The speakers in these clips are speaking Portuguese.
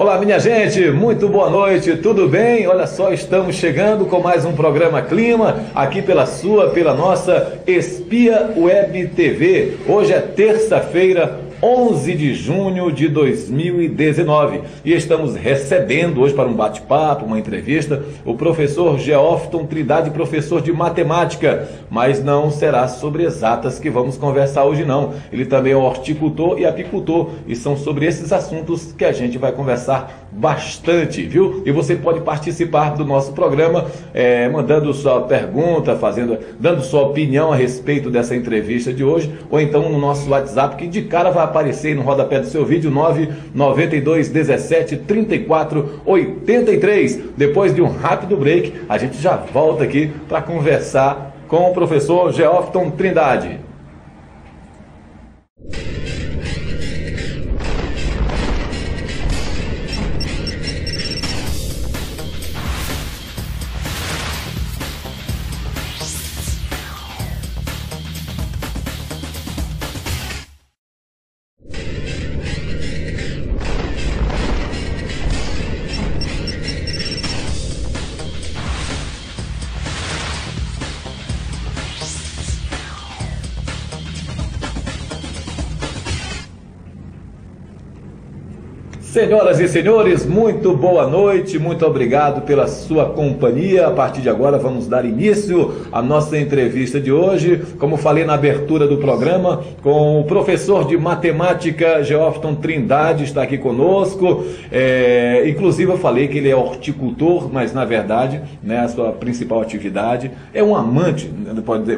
Olá, minha gente, muito boa noite, tudo bem? Olha só, estamos chegando com mais um programa Clima, aqui pela nossa Espia Web TV. Hoje é terça-feira, 11 de junho de 2019 e estamos recebendo hoje para um bate-papo, uma entrevista, o professor Geófton Trindade, professor de matemática, mas não será sobre exatas que vamos conversar hoje não. Ele também é horticultor e apicultor e são sobre esses assuntos que a gente vai conversar bastante, viu? E você pode participar do nosso programa mandando sua pergunta, dando sua opinião a respeito dessa entrevista de hoje, ou então no nosso WhatsApp, que de cara vai aparecer aí no rodapé do seu vídeo, 992 17 34 83. Depois de um rápido break, a gente já volta aqui para conversar com o professor Geófton Trindade. Senhoras e senhores, muito boa noite, muito obrigado pela sua companhia. A partir de agora vamos dar início à nossa entrevista de hoje, como falei na abertura do programa, com o professor de matemática Geófton Trindade, está aqui conosco. Inclusive eu falei que ele é horticultor, mas na verdade, né, a sua principal atividade é um amante,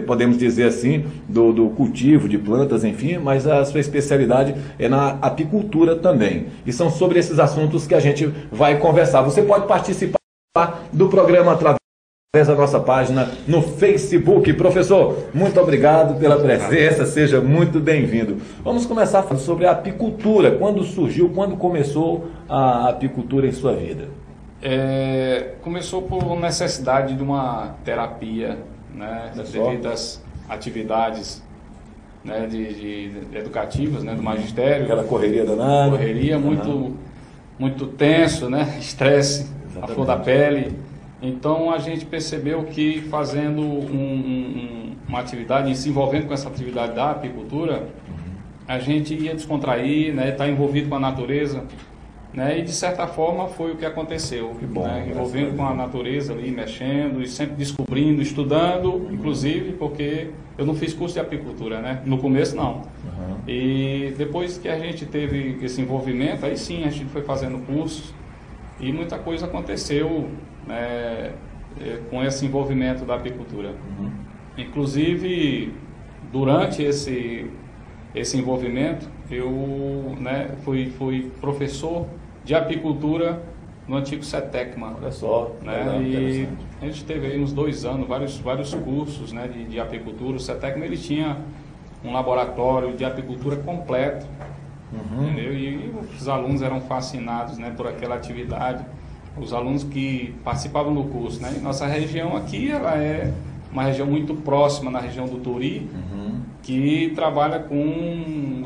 podemos dizer assim, do cultivo de plantas, enfim, mas a sua especialidade é na apicultura também. E são sobre esses assuntos que a gente vai conversar. Você pode participar do programa através da nossa página no Facebook. Professor, muito obrigado pela presença, seja muito bem-vindo. Vamos começar falando sobre a apicultura. Quando surgiu, quando começou a apicultura em sua vida? Começou por necessidade de uma terapia, né, devido às atividades, né, de educativas, né, do magistério. Aquela correria danada. Correria muito tenso, né, estresse, a flor da pele. Então a gente percebeu que fazendo uma atividade, se envolvendo com essa atividade da apicultura, a gente ia descontrair, né, estar envolvido com a natureza, né, e de certa forma foi o que aconteceu. Que bom, né, envolvendo com a natureza ali, mexendo e sempre descobrindo, estudando, inclusive, porque eu não fiz curso de apicultura, né? No começo não. E depois que a gente teve esse envolvimento, aí sim a gente foi fazendo cursos e muita coisa aconteceu, né, com esse envolvimento da apicultura. Inclusive, durante esse envolvimento, eu, né, fui professor de apicultura no antigo CETECMA. Olha só, né? E a gente teve aí uns 2 anos, vários cursos, né, de apicultura. O CETECMA ele tinha um laboratório de apicultura completo, entendeu? E os alunos eram fascinados, né, por aquela atividade. Os alunos que participavam do curso, né? E nossa região aqui, ela é uma região muito próxima na região do Turi, que trabalha com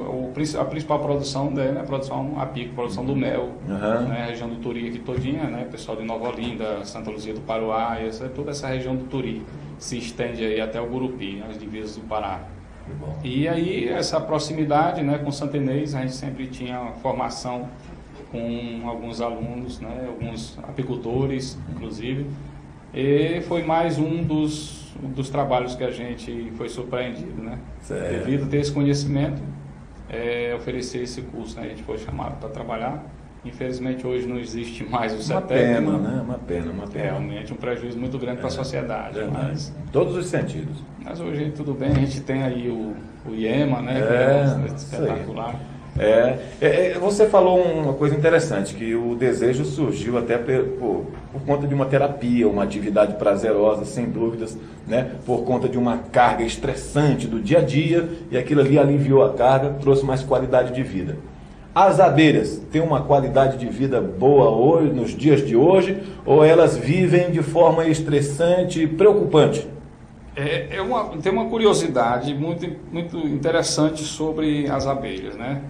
a principal produção dela, né, a produção apícola, produção do mel, né, a região do Turi aqui todinha, né, pessoal de Nova Olinda, Santa Luzia do Paruá, toda essa região do Turi se estende aí até o Gurupi, as divisas do Pará. E aí essa proximidade, né, com Santa Inês, a gente sempre tinha formação com alguns alunos, né, alguns apicultores, inclusive, e foi mais um dos trabalhos que a gente foi surpreendido, né? Certo. Devido a ter esse conhecimento, oferecer esse curso, né? A gente foi chamado para trabalhar. Infelizmente hoje não existe mais o CETECMA. Uma pena, né? Uma pena. Realmente um prejuízo muito grande para a sociedade. Mas, em todos os sentidos. Mas hoje tudo bem, a gente tem aí o IEMA, né? Que é espetacular. Você falou uma coisa interessante, que o desejo surgiu até por conta de uma terapia, uma atividade prazerosa, sem dúvidas, né? Por conta de uma carga estressante do dia a dia, e aquilo ali aliviou a carga, trouxe mais qualidade de vida. As abelhas têm uma qualidade de vida boa hoje, nos dias de hoje, ou elas vivem de forma estressante e preocupante? Tem uma curiosidade muito interessante sobre as abelhas, né?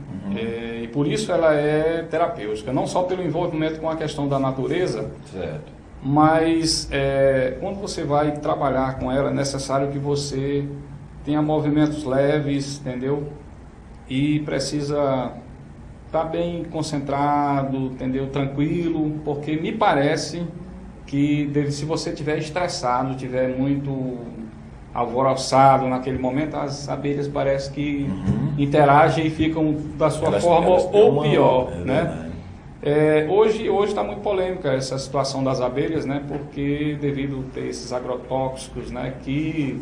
E por isso ela é terapêutica, não só pelo envolvimento com a questão da natureza, certo, mas quando você vai trabalhar com ela é necessário que você tenha movimentos leves, entendeu? E precisa estar bem concentrado, entendeu? Tranquilo, porque me parece que se você estiver estressado, estiver muito alvoroçado naquele momento, as abelhas parece que interagem e ficam da sua forma ou pior, né? Hoje está muito polêmica essa situação das abelhas, né? Porque devido a ter esses agrotóxicos, né? Que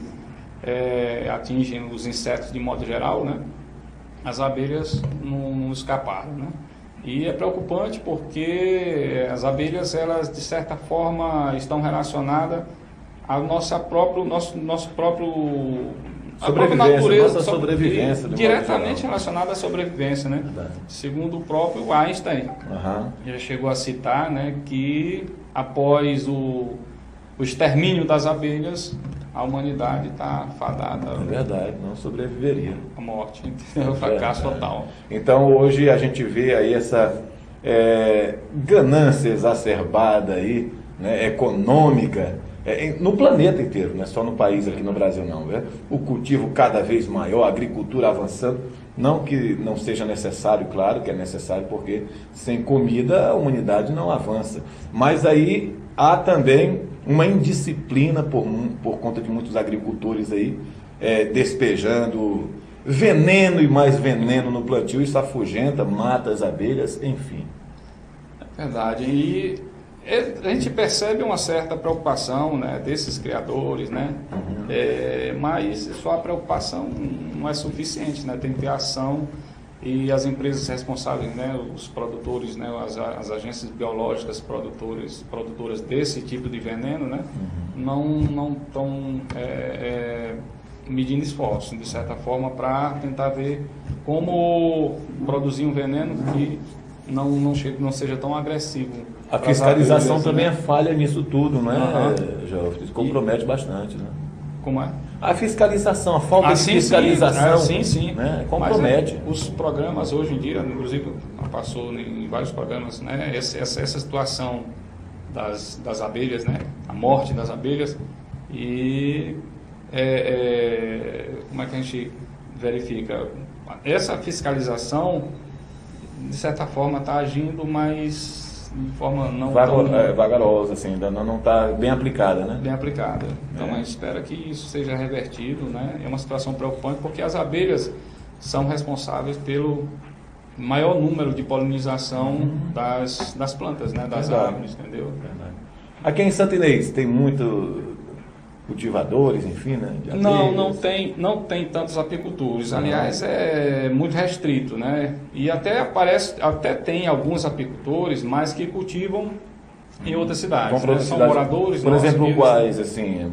atingem os insetos de modo geral, né? As abelhas não escaparam, né? E é preocupante porque as abelhas, elas de certa forma estão relacionadas ao nosso próprio natureza, sobrevivência, diretamente relacionada à sobrevivência, né? Verdade. Segundo o próprio Einstein, já chegou a citar, né, que após o extermínio das abelhas, a humanidade está fadada. É verdade, não sobreviveria. A morte, o fracasso total. Então hoje a gente vê aí essa ganância exacerbada aí, né, econômica, no planeta inteiro, não é só no país aqui no Brasil não, né? O cultivo cada vez maior, a agricultura avançando, não que não seja necessário, claro que é necessário, porque sem comida a humanidade não avança, mas aí há também uma indisciplina por conta de muitos agricultores aí, despejando veneno e mais veneno no plantio, isso afugenta, mata as abelhas, enfim. É verdade, e a gente percebe uma certa preocupação, né, desses criadores, né? Mas só a preocupação não é suficiente, né? Tem que ter ação e as empresas responsáveis, né, os produtores, né, as agências biológicas produtoras desse tipo de veneno, né, não estão medindo esforços, de certa forma, para tentar ver como produzir um veneno que não seja tão agressivo. A fiscalização também é falha nisso tudo, não é, Jovem? Isso compromete bastante, né? Como é? A fiscalização, a falta de fiscalização, sim. Né, compromete. Mas, os programas hoje em dia, inclusive passou em vários programas, né, essa situação das abelhas, né, a morte das abelhas, e como é que a gente verifica? Essa fiscalização, de certa forma, está agindo, mas de forma não vagarosa, assim, ainda não está bem aplicada, né? Bem aplicada. Então, a gente espera que isso seja revertido, né? É uma situação preocupante porque as abelhas são responsáveis pelo maior número de polinização das plantas, né? Das árvores, entendeu? Verdade. Aqui em Santo Inês tem muito cultivadores, enfim, né? Não tem tantos apicultores. Aliás, é muito restrito, né? E até tem alguns apicultores, mas que cultivam em outras cidades. Né? São moradores. Por exemplo, quais, assim?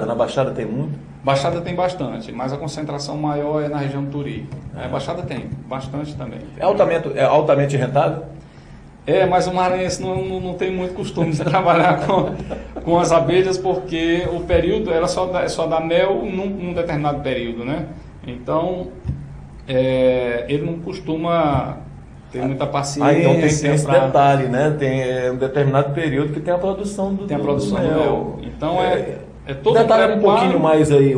Na Baixada tem muito? Baixada tem bastante, mas a concentração maior é na região do Turi. Baixada tem bastante também. É altamente rentável? Mas o maranhense não tem muito costume de trabalhar com as abelhas, porque o período ela só dá mel num determinado período, né? Então, ele não costuma ter muita paciência. Então tem esse detalhe, né? Tem um determinado período que tem a produção do mel. Então todo detalhe um pouquinho mais aí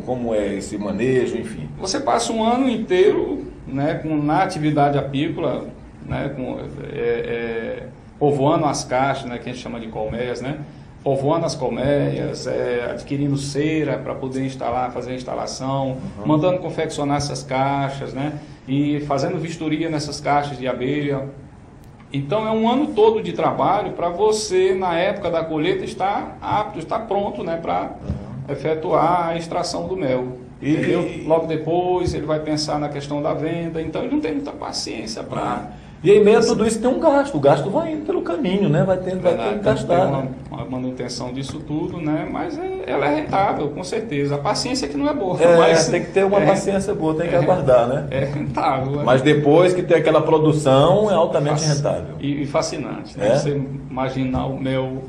como é esse manejo, enfim. Você passa um ano inteiro, né, na atividade apícola, né, povoando as caixas, né, que a gente chama de colmeias, né, povoando as colmeias, adquirindo cera para poder fazer a instalação, mandando confeccionar essas caixas, né, e fazendo vistoria nessas caixas de abelha. Então é um ano todo de trabalho para você, na época da colheita, estar apto, estar pronto, né, para efetuar a extração do mel. Logo depois ele vai pensar na questão da venda, então ele não tem muita paciência para... E em meio a tudo isso tem um gasto, o gasto vai indo pelo caminho, né? Vai ter que gastar. Tem uma manutenção disso tudo, né? Mas ela é rentável, com certeza. A paciência que não é boa. Mas tem que ter uma paciência boa, tem que aguardar, né? É rentável. Mas depois que tem aquela produção, é altamente rentável. E fascinante, né? Você imaginar o mel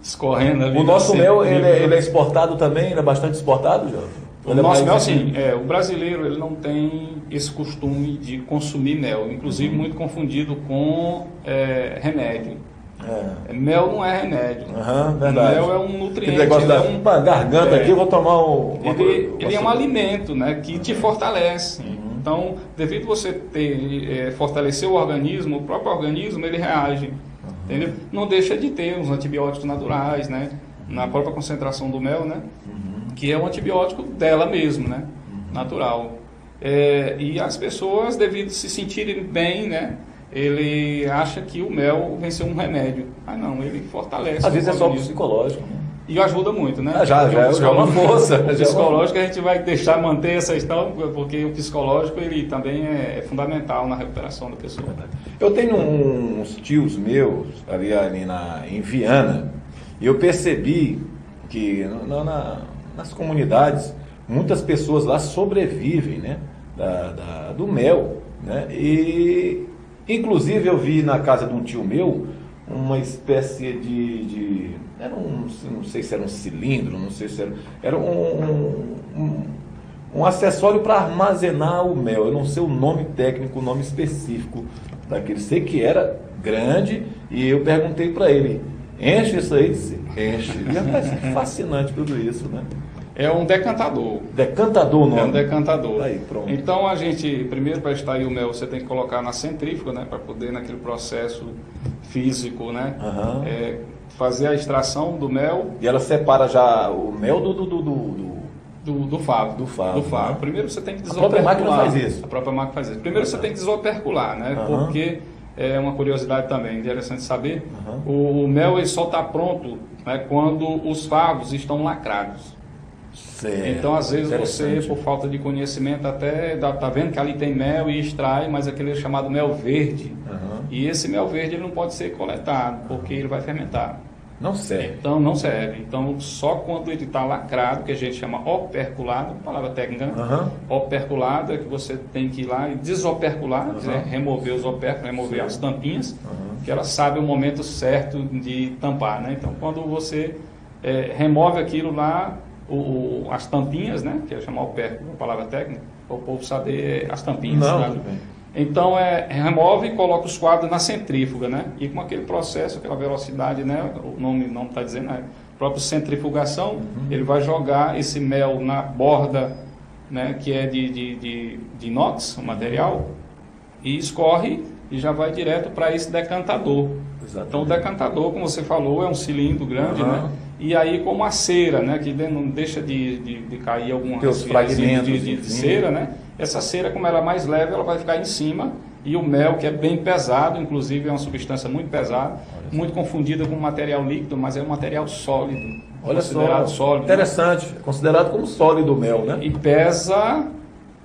escorrendo ali. O nosso mel, ele é exportado também? Ele é bastante exportado, Jovem? O nosso mel, sim. O brasileiro ele não tem esse costume de consumir mel, inclusive muito confundido com remédio. Mel não é remédio. Verdade. Mel é um nutriente. Negócio uma garganta aqui, eu vou tomar ele é um alimento, né, que te fortalece. Então, devido você fortalecer o organismo, o próprio organismo ele reage. Entendeu? Não deixa de ter os antibióticos naturais, né, na própria concentração do mel, né, que é um antibiótico dela mesmo, né, natural. E as pessoas, devido se sentirem bem, né, ele acha que o mel vem ser um remédio. Não, ele fortalece. Às vezes é só psicológico, né? E ajuda muito, né? Já é uma força. O psicológico a gente vai deixar manter essa questão, porque o psicológico ele também é fundamental na recuperação da pessoa. Eu tenho uns tios meus ali em Viana, e eu percebi que nas comunidades muitas pessoas lá sobrevivem, né, do mel, né? E inclusive eu vi na casa de um tio meu uma espécie era não sei se era um cilindro, não sei se era um acessório para armazenar o mel. Eu não sei o nome técnico, o nome específico daquele. Sei que era grande e eu perguntei para ele, enche isso aí? Disse, enche. E é fascinante tudo isso, né? É um decantador. Decantador o nome? É um decantador. Aí, pronto. Então a gente, primeiro para extrair o mel, você tem que colocar na centrífuga, né? Para poder naquele processo físico, né? Fazer a extração do mel. E ela separa já o mel do favo. Do favo. Né? Primeiro você tem que desopercular. A própria máquina faz isso. A própria máquina faz isso. Primeiro você tem que desopercular, né? Porque é uma curiosidade também, interessante saber. O mel ele só está pronto, né, quando os favos estão lacrados. Certo. Então, às vezes, você, por falta de conhecimento, até tá vendo que ali tem mel e extrai, mas aquele é chamado mel verde. E esse mel verde ele não pode ser coletado, porque ele vai fermentar. Não serve. Então, não serve. Então, só quando ele está lacrado, que a gente chama operculado, palavra técnica, né? Operculado é que você tem que ir lá e desopercular, né? Remover os opérculos, remover as tampinhas, que ela sabe o momento certo de tampar, né? Então, quando você remove aquilo lá, as tampinhas, né, que é chamar o opérculo, a palavra técnica, para o povo saber as tampinhas. Não, então remove e coloca os quadros na centrífuga, né, e com aquele processo, aquela velocidade, né, o nome não está dizendo, né, própria centrifugação, ele vai jogar esse mel na borda, né, que é de inox, o material, e escorre e já vai direto para esse decantador. Exatamente. Então o decantador, como você falou, é um cilindro grande, né? E aí como a cera, né? Que não deixa de cair alguns fragmentos de cera, né? Essa cera, como ela é mais leve, ela vai ficar em cima. E o mel, que é bem pesado, inclusive é uma substância muito pesada, muito confundida com material líquido, mas é um material sólido. Olha só, sólido, interessante, né? Considerado como sólido o mel, né? E pesa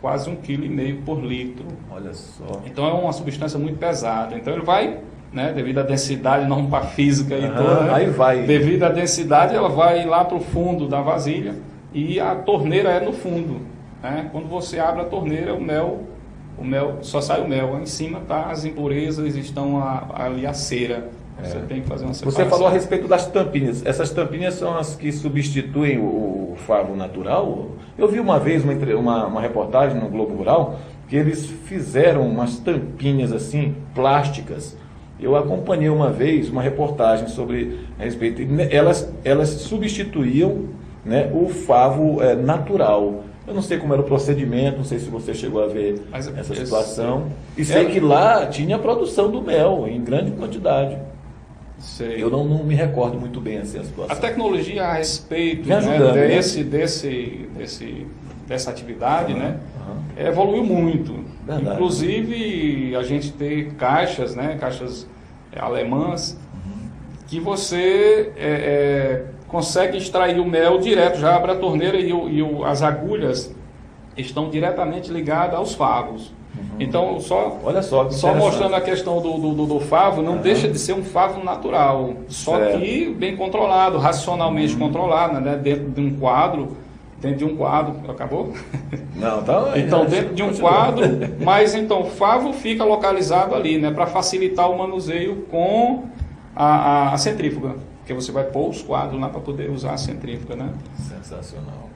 quase 1,5 kg por litro. Olha só. Então é uma substância muito pesada. Então ele vai, né, devido à densidade, não para a física e toda, né? Aí vai. Devido à densidade, ela vai lá para o fundo da vasilha e a torneira é no fundo, né? Quando você abre a torneira, o mel só sai o mel. Em cima tá as impurezas, estão ali a cera. Você tem que fazer uma separação. Você falou a respeito das tampinhas. Essas tampinhas são as que substituem o favo natural? Eu vi uma vez uma reportagem no Globo Rural que eles fizeram umas tampinhas assim, plásticas. Eu acompanhei uma vez uma reportagem a respeito. Elas substituíam, né, o favo natural. Eu não sei como era o procedimento, não sei se você chegou a ver essa situação. E sei que lá tinha a produção do mel em grande quantidade. Sei. Eu não me recordo muito bem assim a situação. A tecnologia a respeito, né, dessa atividade, né, evoluiu muito. Verdade. Inclusive a gente tem caixas, né, caixas alemãs, que você consegue extrair o mel direto, já abre a torneira e as agulhas estão diretamente ligadas aos favos. Então, olha só mostrando a questão do favo, não deixa de ser um favo natural, só que bem controlado, racionalmente controlado, né? Dentro de um quadro, acabou? Não, tá. Então, dentro de um quadro, mas então o favo fica localizado ali, né? Para facilitar o manuseio com a centrífuga. porque você vai pôr os quadros lá para poder usar a centrífuga, né? Sensacional.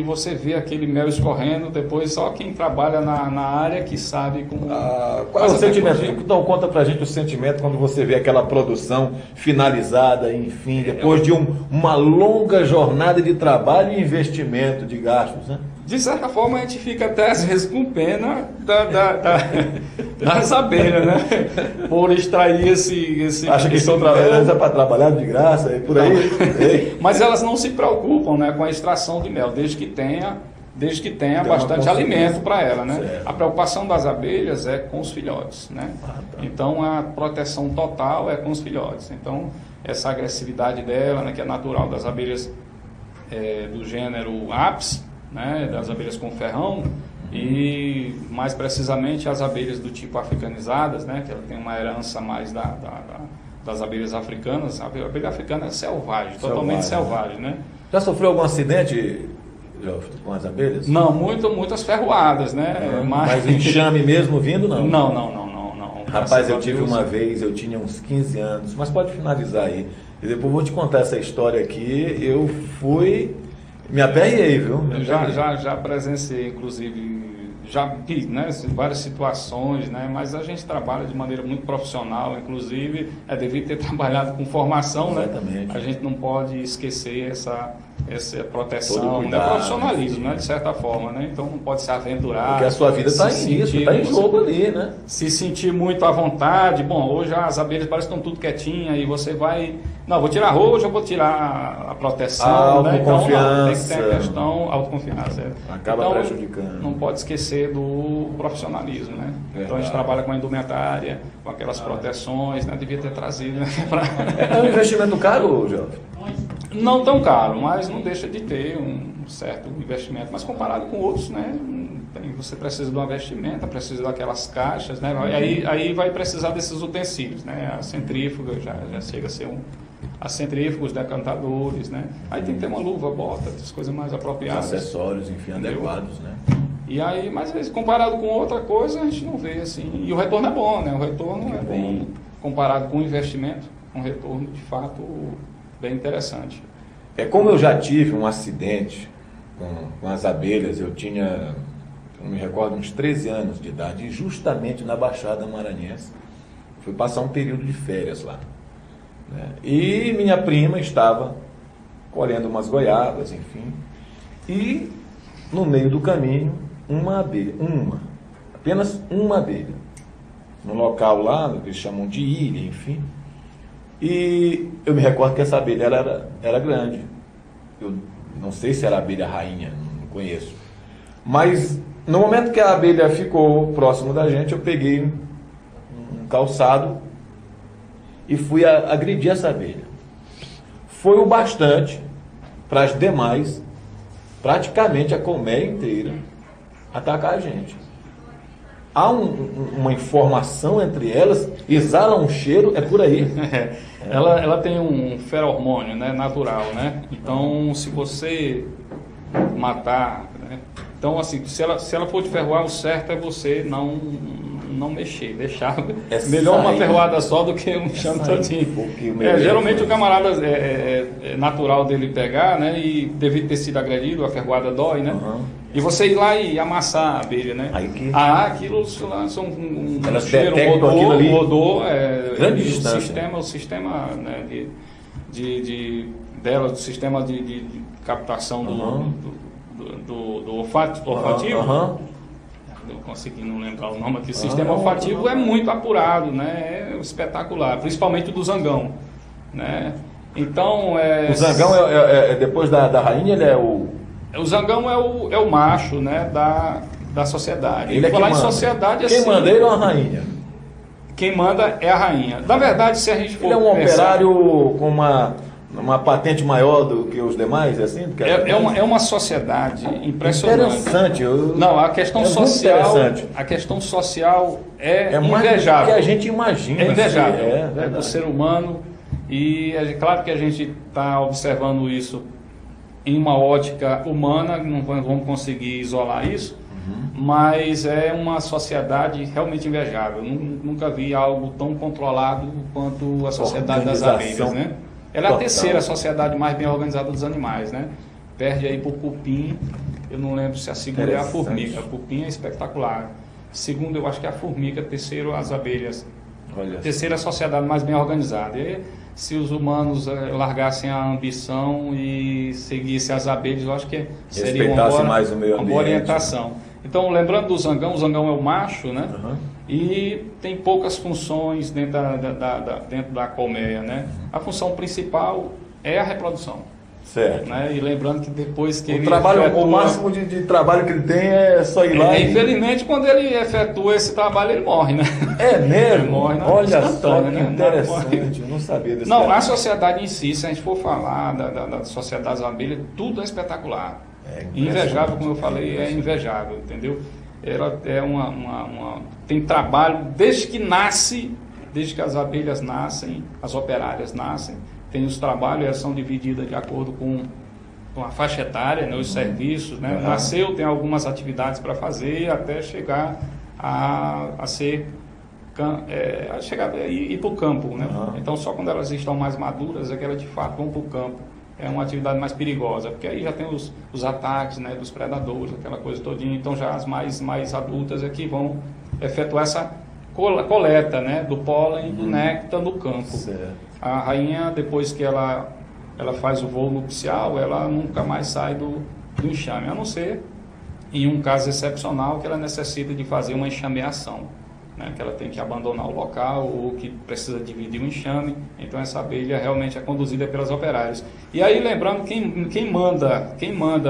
Você vê aquele mel escorrendo, depois só quem trabalha na área que sabe como... Qual é o sentimento? Então conta pra gente o sentimento quando você vê aquela produção finalizada, enfim, depois de uma longa jornada de trabalho e investimento de gastos, né? De certa forma, a gente fica até às vezes com pena das abelhas, né? Por extrair esse Acha que estão trabalhando para trabalhar de graça e por aí? Mas elas não se preocupam, né, com a extração de mel, desde que tenha bastante alimento para ela, né? Certo. A preocupação das abelhas é com os filhotes, né? Tá. Então a proteção total é com os filhotes. Então essa agressividade dela, né, que é natural das abelhas do gênero Apis, né, das abelhas com ferrão, e mais precisamente as abelhas do tipo africanizadas, né, que ela tem uma herança mais das abelhas africanas. A abelha africana é selvagem, totalmente selvagem, né? Já sofreu algum acidente com as abelhas? Não, muitas ferroadas, né? Mas enxame mesmo vindo, não? Não. Rapaz, eu tive uma vez, eu tinha uns 15 anos, mas pode finalizar aí. E depois vou te contar essa história aqui. Eu fui... Me aperriei, viu? Já presenciei, inclusive, já vi, né, várias situações, né, mas a gente trabalha de maneira muito profissional, inclusive, devido ter trabalhado com formação, exatamente, né, a gente não pode esquecer essa proteção, cuidado, né, profissionalismo, né, de certa forma, né, então não pode se aventurar. Porque a sua vida está em isso, está em jogo ali, né? Se sentir muito à vontade. Bom, hoje as abelhas parecem que estão tudo quietinhas e você vai... Não, vou tirar hoje, eu vou tirar a proteção, né? Então, não, tem que ter a questão, autoconfiança. Acaba então, prejudicando. Não pode esquecer do profissionalismo, né? Então a gente trabalha com a indumentária, com aquelas proteções, né? Devia ter trazido, né? É um investimento caro, Jovem? Não tão caro, mas não deixa de ter um certo investimento. Mas comparado com outros, né? Você precisa de uma vestimenta, precisa daquelas caixas, né? Aí vai precisar desses utensílios, né? A centrífuga já chega a ser as centrífugas, decantadores, né? Aí tem que ter uma luva, bota, as coisas mais apropriadas. Acessórios, enfim, adequados, né? E aí, mas comparado com outra coisa, a gente não vê assim. E o retorno é bom, né? O retorno é bom comparado com o investimento, um retorno de fato bem interessante. Como eu já tive um acidente com as abelhas, eu me recordo, uns 13 anos de idade, e justamente na Baixada Maranhense, fui passar um período de férias lá, né? E minha prima estava colhendo umas goiabas, enfim, e no meio do caminho, uma abelha, apenas uma abelha, no local lá, que eles chamam de ilha, enfim, e eu me recordo que essa abelha era grande. Eu não sei se era abelha rainha, não conheço, mas no momento que a abelha ficou próximo da gente, eu peguei um calçado e fui agredir essa abelha. Foi o bastante para as demais, praticamente a colmeia inteira, atacar a gente. Há uma informação entre elas, exala um cheiro, é por aí. Ela tem um feromônio, né, natural, né? Então, se você matar, né? Então, assim, se ela for te ferroar, o certo é você não mexer, deixar. Melhor uma ferroada só do que um chão todinho. Geralmente o camarada é natural dele pegar, né? E devido ter sido agredido, a ferroada dói, né? E você ir lá e amassar a abelha, né? Aquilo lá são um cheiro, um odor, grande distância. O sistema né, dela, do sistema de captação do olfativo. Eu consegui não lembrar o nome aqui. O sistema olfativo é muito apurado, né? É espetacular, principalmente o do zangão, né? Então o zangão depois da rainha, ele é o zangão é o macho, né, da sociedade. Ele falar em sociedade quem assim, manda ele ou a rainha? Quem manda é a rainha. Na verdade, se a gente for ele é um operário com uma patente maior do que os demais, assim? É uma sociedade impressionante. Interessante. Não, a questão social, a questão social é invejável. Mais do que a gente imagina. É invejável. Do ser humano. E é claro que a gente está observando isso em uma ótica humana, não vamos conseguir isolar isso, mas é uma sociedade realmente invejável. Nunca vi algo tão controlado quanto a sociedade das abelhas, né? Ela é a terceira sociedade mais bem organizada dos animais, né? Perde aí por cupim, eu não lembro se a segunda é a formiga. A cupim é espetacular. Segundo, eu acho que é a formiga, terceiro, as abelhas. Olha, terceira sociedade mais bem organizada. E se os humanos largassem a ambição e seguissem as abelhas, eu acho que seria uma boa orientação. Então, lembrando do zangão, o zangão é o macho, né? E tem poucas funções dentro da colmeia, né? A função principal é a reprodução. Certo. Né? E lembrando que depois que o máximo de trabalho que ele tem é só ir lá. Infelizmente, quando ele efetua esse trabalho, ele morre, né? É mesmo? Ele morre, olha só que né? interessante, eu não sabia desse Não, a sociedade em si, se a gente for falar da sociedade das abelhas, tudo é espetacular. Invejável, como eu falei, é invejável, entendeu? Ela é tem trabalho desde que as abelhas nascem, as operárias nascem. Tem os trabalhos, elas são divididas de acordo com a faixa etária, né, os serviços, né? Nasceu, tem algumas atividades para fazer até chegar a ir para o campo, né? Então só quando elas estão mais maduras é que elas de fato vão para o campo. É uma atividade mais perigosa, porque aí já tem os ataques, né, dos predadores, aquela coisa todinha. Então já as mais adultas é que vão efetuar essa coleta, né, do pólen e do néctar no campo. Certo. A rainha, depois que ela faz o voo nupcial, ela nunca mais sai do enxame, a não ser em um caso excepcional que ela necessita de fazer uma enxameação, né, que ela tem que abandonar o local ou que precisa dividir o enxame. Então essa abelha realmente é conduzida pelas operárias. E aí lembrando, quem manda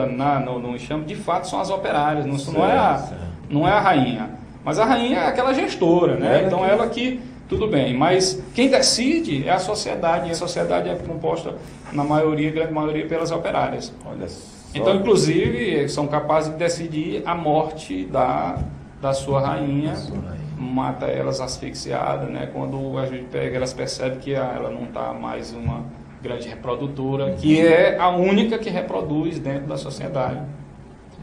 no enxame de fato são as operárias, não é a rainha. Mas a rainha é aquela gestora, né? Então ela que... Tudo bem, mas quem decide é a sociedade, e a sociedade é composta, grande maioria, pelas operárias. Olha só. Então, inclusive, são capazes de decidir a morte da sua rainha, mata elas asfixiadas, né? Quando a gente pega, elas percebem que ela não está mais uma grande reprodutora, que é a única que reproduz dentro da sociedade.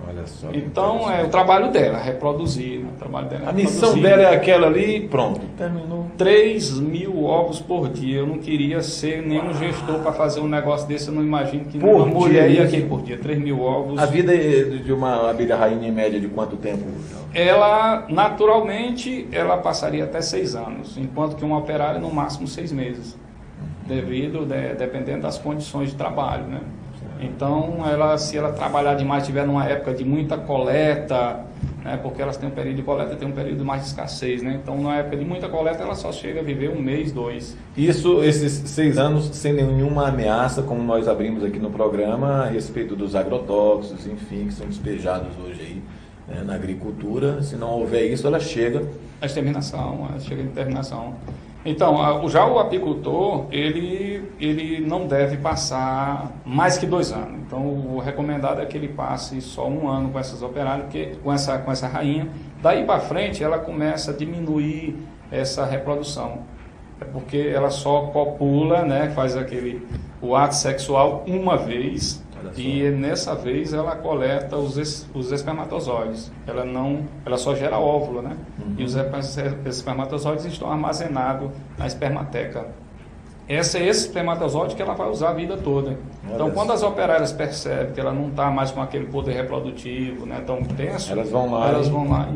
Olha só. Então, é o trabalho dela, reproduzir. Né? O trabalho dela é a missão dela é aquela ali e pronto. Terminou. 3.000 ovos por dia. Eu não queria ser nenhum gestor para fazer um negócio desse. Eu não imagino que uma mulher ia aqui por dia. 3.000 ovos. A vida de uma abelha rainha em média de quanto tempo? Ela, naturalmente, ela passaria até 6 anos. Enquanto que uma operária, no máximo, 6 meses. Dependendo das condições de trabalho, né? Então, se ela trabalhar demais, tiver numa época de muita coleta, né, porque elas têm um período de coleta, tem um período mais de escassez, né? Então, na época de muita coleta, ela só chega a viver 1 mês, 2. Isso, esses 6 anos, sem nenhuma ameaça, como nós abrimos aqui no programa, a respeito dos agrotóxicos, enfim, que são despejados hoje aí, né, na agricultura. Se não houver isso, ela chega... A exterminação, ela chega de terminação. Então, já o apicultor, ele não deve passar mais que 2 anos. Então, o recomendado é que ele passe só 1 ano com essas operárias, porque, com essa rainha. Daí para frente, ela começa a diminuir essa reprodução. É porque ela só copula, né, faz o ato sexual uma vez, e nessa vez ela coleta os espermatozoides. Ela só gera óvulo, né? E os espermatozoides estão armazenados na espermateca. Esse espermatozoide que ela vai usar a vida toda. Então, quando as operárias percebem que ela não está mais com aquele poder reprodutivo, né, tão intenso, elas vão lá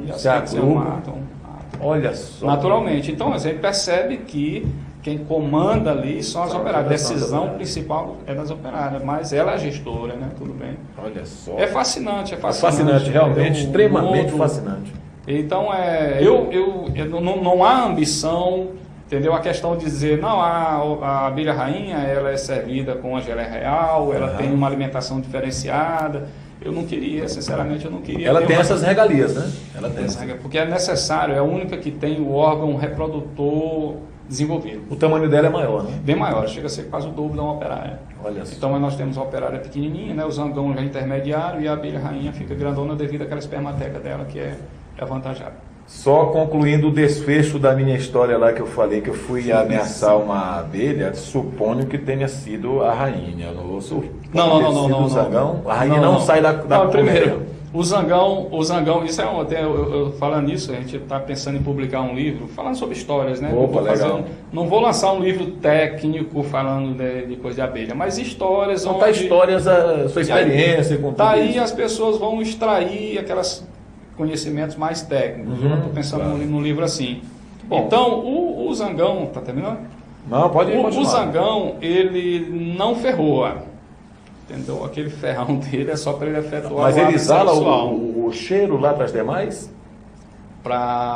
e se matam. Olha só. Naturalmente. Então, a gente percebe que quem comanda ali são as operárias. A decisão principal é das operárias, mas ela é a gestora, né? Tudo bem. Olha só. É fascinante. É fascinante, realmente, extremamente fascinante. Então, não há ambição, entendeu? A questão de dizer, não, a abelha rainha, ela é servida com a geleia real, ela tem uma alimentação diferenciada. Eu não queria, sinceramente, eu não queria. Ela tem essas regalias, né? Ela tem porque é necessário, é a única que tem o órgão reprodutor desenvolvido. O tamanho dela é maior, né? Bem maior, chega a ser quase o dobro da uma operária. Olha só. Então nós temos a operária pequenininha, né? O zangão já é intermediário e a abelha rainha fica grandona devido àquela espermateca dela que é avantajada. Só concluindo o desfecho da minha história lá que eu falei que eu fui ameaçar uma abelha, suponho que tenha sido a rainha. Não. A rainha não sai da Primeiro, O Zangão, isso é falando nisso, a gente está pensando em publicar um livro falando sobre histórias, né? Opa, legal. Não vou lançar um livro técnico falando de coisa de abelha, mas histórias. Contar histórias, a sua experiência com tudo daí isso. As pessoas vão extrair aqueles conhecimentos mais técnicos. Eu estou pensando num livro assim. Bom, então, o Zangão, tá terminando? Não, pode continuar. O Zangão, ele não ferroa. Entendeu? Aquele ferrão dele é só para ele efetuar. Mas ele exala o cheiro lá para as demais?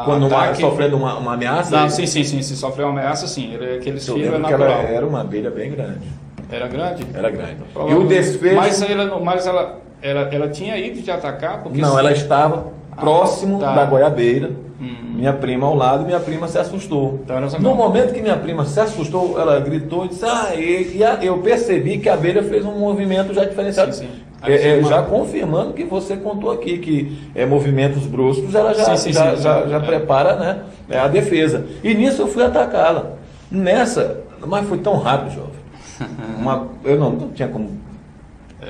Quando está sofrendo uma ameaça? Não, sim. Se sofrer uma ameaça, sim. Aquele cheiro é natural. Ela era uma abelha bem grande. Era grande? Era grande. E o desfecho... Mas ela tinha ido te atacar? Porque não, ela estava próximo da goiabeira. Minha prima ao lado, minha prima se assustou. No momento que minha prima se assustou, ela gritou e disse, eu percebi que a abelha fez um movimento já diferenciado. Sim. Já confirmando que você contou aqui, que movimentos bruscos, ela já prepara, né, a defesa. E nisso eu fui atacá-la. Mas foi tão rápido, jovem. Eu não tinha como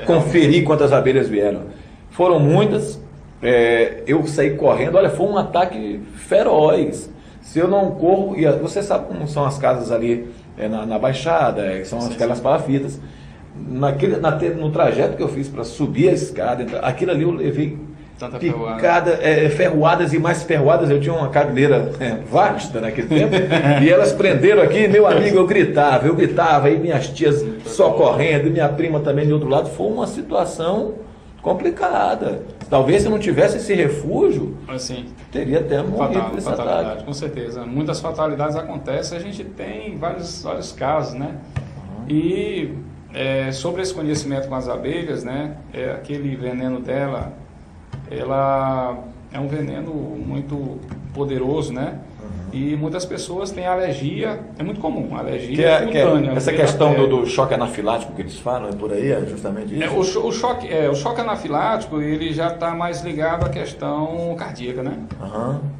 conferir quantas abelhas vieram. Foram muitas. Eu saí correndo, olha, foi um ataque feroz. Se eu não corro, você sabe como são as casas ali na Baixada, são aquelas palafitas. No trajeto que eu fiz para subir a escada, aquilo ali eu levei tanta picada, ferroadas e mais ferroadas. Eu tinha uma cabeleira vasta naquele tempo e elas prenderam aqui, meu amigo, eu gritava, e minhas tias socorrendo, e minha prima também do outro lado. Foi uma situação complicada. Talvez se não tivesse esse refúgio, assim, teria até morrido esse ataque. Com certeza. Muitas fatalidades acontecem, a gente tem vários casos, né? E sobre esse conhecimento com as abelhas, né? Aquele veneno dela, ela é um veneno muito poderoso, né? E muitas pessoas têm alergia, é muito comum, alergia cutânea. Essa questão do choque anafilático que eles falam, por aí, é justamente isso? O choque anafilático, ele já está mais ligado à questão cardíaca, né?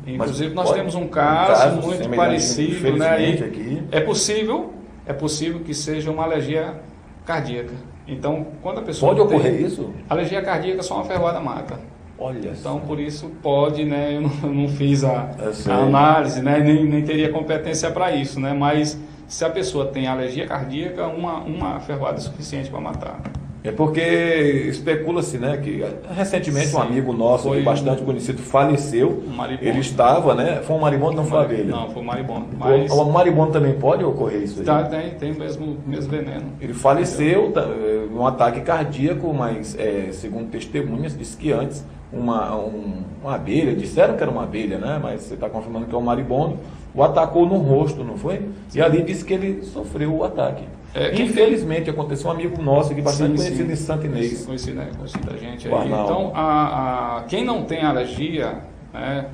Inclusive, nós temos um caso muito parecido, né? Aqui. É possível que seja uma alergia cardíaca. Então, quando a pessoa pode ocorrer isso? Alergia cardíaca, só uma ferroada mata. Olha então, por isso pode, né? Eu não fiz a análise, né? Nem teria competência para isso, né? Mas se a pessoa tem alergia cardíaca, uma ferroada é suficiente para matar. É porque especula-se, né, que recentemente um amigo nosso, bastante conhecido, faleceu. Ele estava, né? Foi um maribondo, não foi a abelha? Não, foi um maribondo. Mas... O maribondo também pode ocorrer isso aí? Tem o mesmo veneno. Ele faleceu, um ataque cardíaco, mas segundo testemunhas, disse que antes uma abelha, disseram que era uma abelha, né? Mas você está confirmando que é um maribondo, o atacou no rosto, não foi? Sim. E ali disse que ele sofreu o ataque. Infelizmente aconteceu um amigo nosso aqui, bastante conhecido em Santo Inês. Conhecido a gente aí. Então, quem não tem alergia,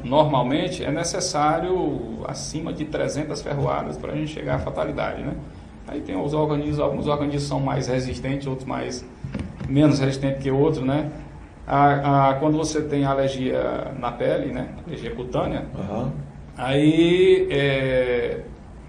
normalmente é necessário acima de 300 ferroadas para a gente chegar à fatalidade, né? Aí tem alguns organismos são mais resistentes, outros menos resistentes que outros, né? Quando você tem alergia na pele, né? Alergia cutânea, aí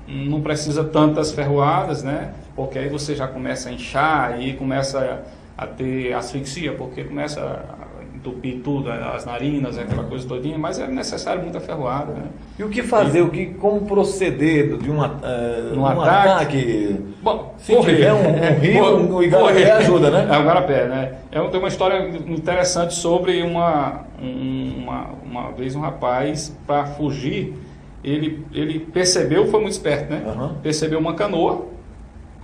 não precisa tantas ferroadas, né? Porque aí você já começa a inchar e começa a ter asfixia, porque começa a entupir tudo, as narinas, aquela coisa todinha, mas é necessário muita ferroada, né? E o que fazer? Como proceder de um ataque? Bom, se tiver um rio, o igarapé ajuda, né? O igarapé, né? Tem uma história interessante sobre uma vez um rapaz, para fugir, ele percebeu, foi muito esperto, né? Percebeu uma canoa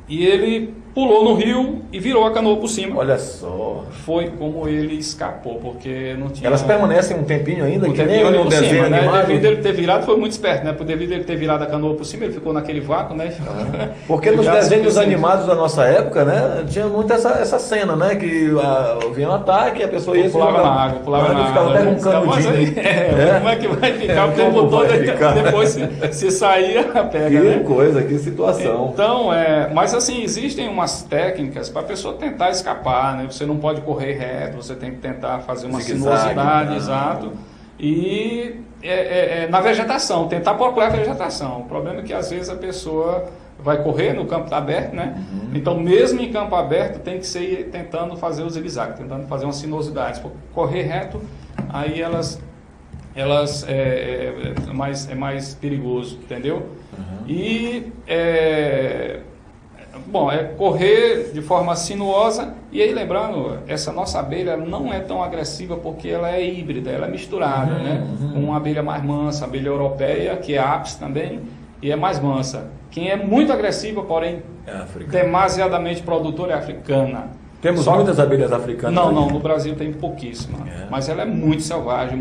e ele pulou no rio e virou a canoa por cima. Olha só. Foi como ele escapou, porque não tinha... Elas permanecem um tempinho ainda? Que nem no desenho animado? Devido ele ter virado, foi muito esperto, né? Devido ele ter virado a canoa por cima, ele ficou naquele vácuo, né? Porque nos desenhos animados da nossa época, né? Tinha muito essa cena, né? Que vinha um ataque, a pessoa ia... Pulava na água, ficava até com um canudinho. Como é que vai ficar? Porque ele botou, depois se sair, pega, que né? Coisa, que situação. Então, mas assim, existem umas técnicas para a pessoa tentar escapar, né? Você não pode correr reto, você tem que tentar fazer uma sinuosidade, exato. E na vegetação, tentar procurar a vegetação. O problema é que às vezes a pessoa vai correr no campo aberto, né? Então, mesmo em campo aberto, tem que ser tentando fazer o zigue-zague, tentando fazer uma sinuosidade. Correr reto, aí é mais perigoso, entendeu? E bom, é correr de forma sinuosa. E aí, lembrando, essa nossa abelha não é tão agressiva porque ela é híbrida, ela é misturada, né? Com uma abelha mais mansa, a abelha europeia, que é apis também, e é mais mansa. Quem é muito agressiva, porém demasiadamente produtora, é a africana. Temos muitas abelhas africanas? Não, no Brasil tem pouquíssima. Mas ela é muito selvagem,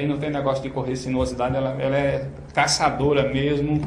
aí não tem negócio de correr sinuosidade, ela é caçadora mesmo,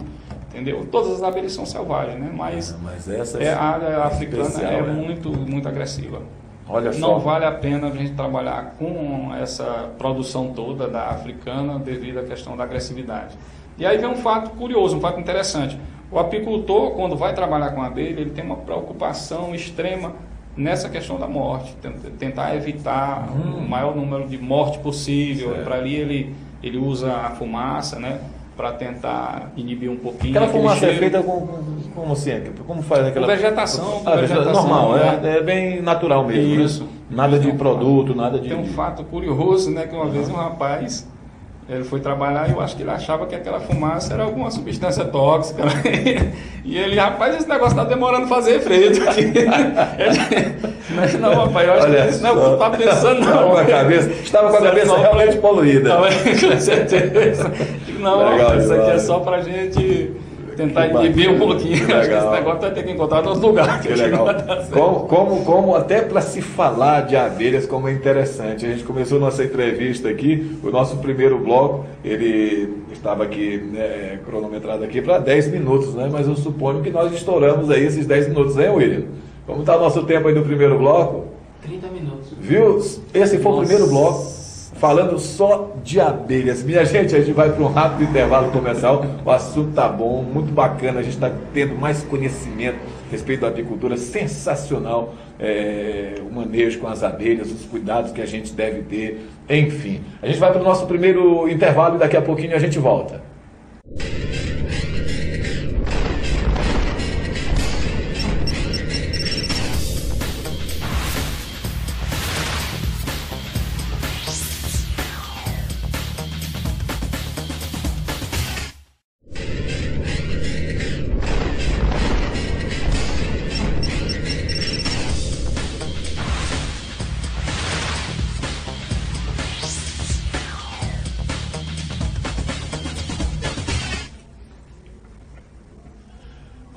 entendeu? Todas as abelhas são selvagens, né? Mas essa a africana especial, é muito agressiva. Olha só. Não vale a pena a gente trabalhar com essa produção toda da africana devido à questão da agressividade. E aí vem um fato curioso, um fato interessante. O apicultor, quando vai trabalhar com a abelha, ele tem uma preocupação extrema nessa questão da morte, tentar evitar o maior número de morte possível. Para ali ele usa a fumaça, né, para tentar inibir um pouquinho. Aquela fumaça é feita como assim? Como faz aquela? Com vegetação. Normal, é bem natural mesmo. Isso. Né? Nada de produto, nada de... Tem um fato curioso, né, que uma vez um rapaz... Ele foi trabalhar e eu acho que ele achava que aquela fumaça era alguma substância tóxica. Né? E ele, rapaz, esse negócio está demorando a fazer efeito aqui. Mas não, rapaz, eu acho que isso não é o que você está pensando, não. Estava com a cabeça realmente poluída. Com certeza. Não, legal, isso aqui é só para a gente tentar inibir um pouquinho. Acho que esse negócio vai ter que encontrar em outro lugar. Que legal. Como até para se falar de abelhas, como é interessante. A gente começou nossa entrevista aqui, o nosso primeiro bloco, ele estava aqui, né, cronometrado aqui para 10 minutos, né? Mas eu suponho que nós estouramos aí esses 10 minutos, né, William? Como está o nosso tempo aí do primeiro bloco? 30 minutos. Viu? Esse foi o primeiro bloco, falando só de abelhas. Minha gente, a gente vai para um rápido intervalo comercial. O assunto tá bom, muito bacana. A gente está tendo mais conhecimento a respeito da apicultura. Sensacional o manejo com as abelhas, os cuidados que a gente deve ter. Enfim, a gente vai para o nosso primeiro intervalo e daqui a pouquinho a gente volta.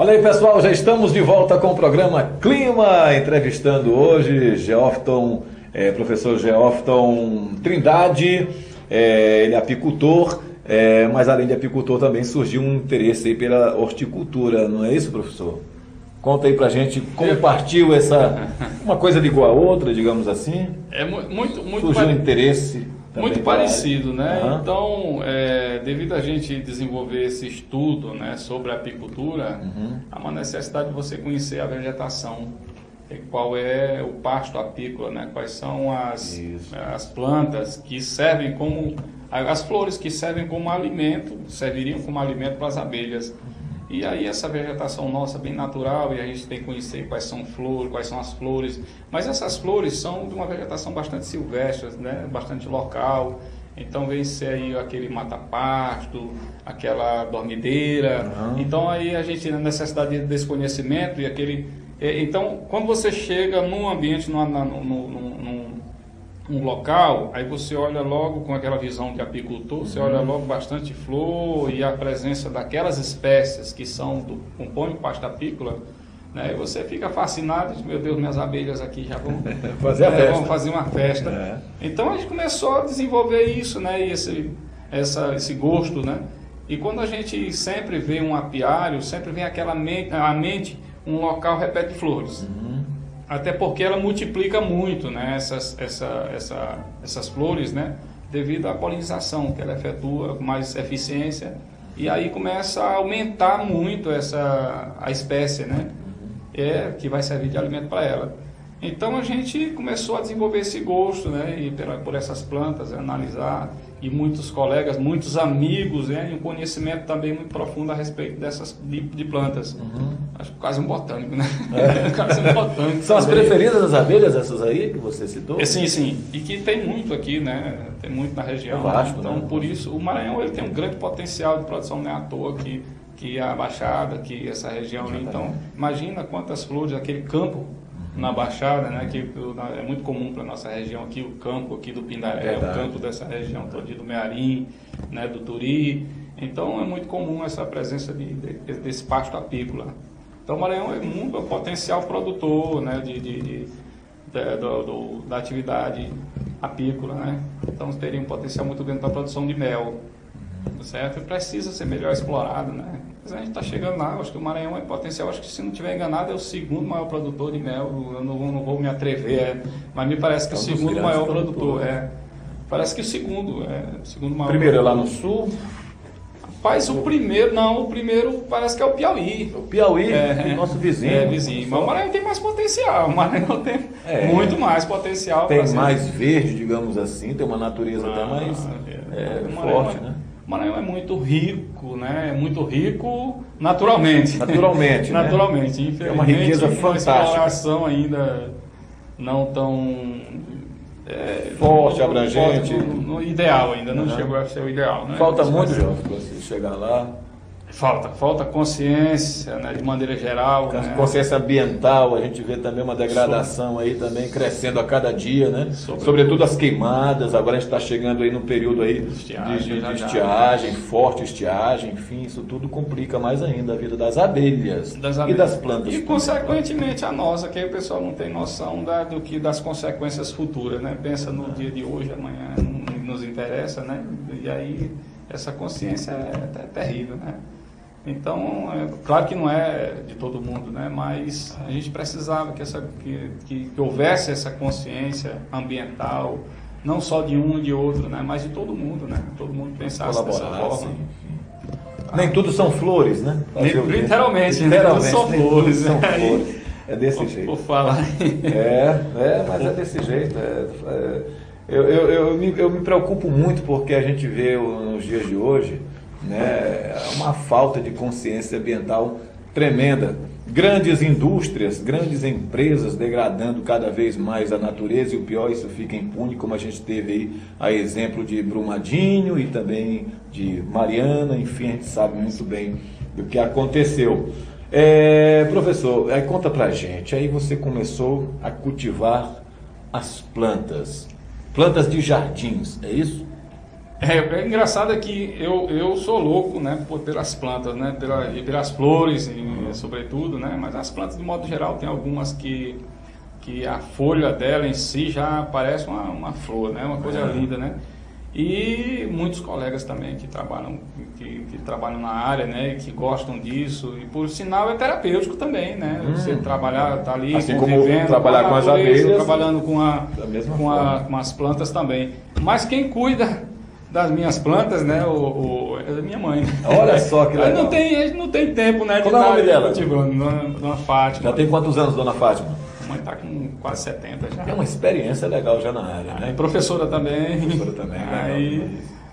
Olha aí, pessoal, já estamos de volta com o programa Clima, entrevistando hoje professor Geófton Trindade, ele é apicultor, mas além de apicultor também surgiu um interesse aí pela horticultura, não é isso, professor? Conta aí pra gente como partiu uma coisa ligou a outra, digamos assim. É muito surgiu um interesse. Muito parecido, né? Então, devido a gente desenvolver esse estudo, né, sobre a apicultura, há uma necessidade de você conhecer a vegetação, qual é o pasto apícola, né? Quais são as plantas que servem como... As flores que servem como alimento, serviriam como alimento para as abelhas. E aí essa vegetação nossa bem natural, e a gente tem que conhecer quais são as flores, mas essas flores são de uma vegetação bastante silvestre, né? Bastante local. Então vem ser aí aquele mata-pasto, aquela dormideira. Então aí a gente tem a necessidade desse conhecimento e então quando você chega num ambiente, num local, aí você olha logo com aquela visão de apicultor, você olha logo bastante flor e a presença daquelas espécies que compõem o pasto apícola, né? E você fica fascinado, diz, meu Deus, minhas abelhas aqui já vão vão fazer uma festa. Então a gente começou a desenvolver isso, né? E esse gosto, né? E quando a gente sempre vê um apiário, sempre vem à mente um local repleto de flores. Até porque ela multiplica muito, né, essas flores, né, devido à polinização que ela efetua com mais eficiência. E aí começa a aumentar muito a espécie, né, que vai servir de alimento para ela. Então a gente começou a desenvolver esse gosto, né, por essas plantas, analisar. e muitos colegas, muitos amigos, né, e um conhecimento também muito profundo a respeito dessas de plantas. Acho que quase um botânico, né? Quase um botânico. São as preferidas das abelhas, essas aí que você citou? Sim, sim. E que tem muito aqui, né? Tem muito na região. Vasto, então, né? por isso, o Maranhão ele tem um grande potencial de produção, não é à toa que a Baixada, que essa região ali. Então, imagina quantas flores, aquele campo na Baixada, né? Que é muito comum para nossa região aqui, o campo aqui do Pindaré, o campo dessa região toda do Mearim, né? Do Turi. Então, é muito comum essa presença desse pasto apícola. Então, o Maranhão é muito potencial produtor, né? Da atividade apícola, né? Então, teria um potencial muito grande para a produção de mel, certo? E precisa ser melhor explorado, né? Mas a gente está chegando lá, acho que o Maranhão é potencial, acho que se não estiver enganado é o segundo maior produtor de mel, eu não vou me atrever, mas me parece que o segundo maior produtor, parece que o segundo maior. Primeiro é lá no sul? Rapaz, o primeiro parece que é o Piauí. O Piauí, nosso vizinho. Vizinho, mas o Maranhão tem mais potencial, o Maranhão tem muito mais potencial. Tem mais verde, digamos assim, tem uma natureza até mais forte, né? O Maranhão é muito rico, né? É muito rico naturalmente. Naturalmente, né? Naturalmente. Infelizmente, é uma riqueza uma fantástica. exploração ainda não tão forte, abrangente. No ideal ainda, não chegou a ser o ideal, né? Falta muito, Jorge, para você chegar lá. Falta consciência, né, de maneira geral. Né? Consciência ambiental, a gente vê também uma degradação aí também crescendo a cada dia, né? Sobretudo as queimadas, agora a gente está chegando aí no período aí de estiagem, forte estiagem, enfim, isso tudo complica mais ainda a vida das abelhas e das plantas. E consequentemente a nossa, que aí o pessoal não tem noção das consequências futuras, né? Pensa no dia de hoje, amanhã não nos interessa, né? E aí essa consciência é terrível, né? Então, claro que não é de todo mundo, né? Mas a gente precisava que houvesse essa consciência ambiental, não só de um e de outro, né? Mas de todo mundo, né? Todo mundo pensasse dessa forma. Sim. Nem tudo são flores, né? Literalmente, tudo são flores. São flores. É desse jeito. Por falar. Mas é desse jeito. Eu me preocupo muito porque a gente vê nos dias de hoje, né, uma falta de consciência ambiental tremenda. Grandes indústrias, grandes empresas degradando cada vez mais a natureza, e o pior, isso fica impune, como a gente teve aí a exemplo de Brumadinho e também de Mariana, enfim, a gente sabe muito bem do que aconteceu. Professor, conta pra gente, aí você começou a cultivar as plantas de jardins, é isso? É engraçado que eu sou louco, né, pelas plantas, né, pelas flores, sobretudo, né, mas as plantas de modo geral tem algumas que a folha dela em si já parece uma flor, né, uma coisa linda, né, e muitos colegas também que trabalham na área, né, que gostam disso, e por sinal é terapêutico também, né, você trabalhar, tá ali assim convivendo, como trabalhar com as abelhas, trabalhando com as plantas também, mas quem cuida das minhas plantas, né, é da minha mãe. Olha só que legal. Não tem tempo, né, de Como é o nome dela? cultivando, Dona Fátima. Já tem quantos anos, Dona Fátima? A mãe está com quase 70 já. Tem uma experiência legal já na área, né? Professora também.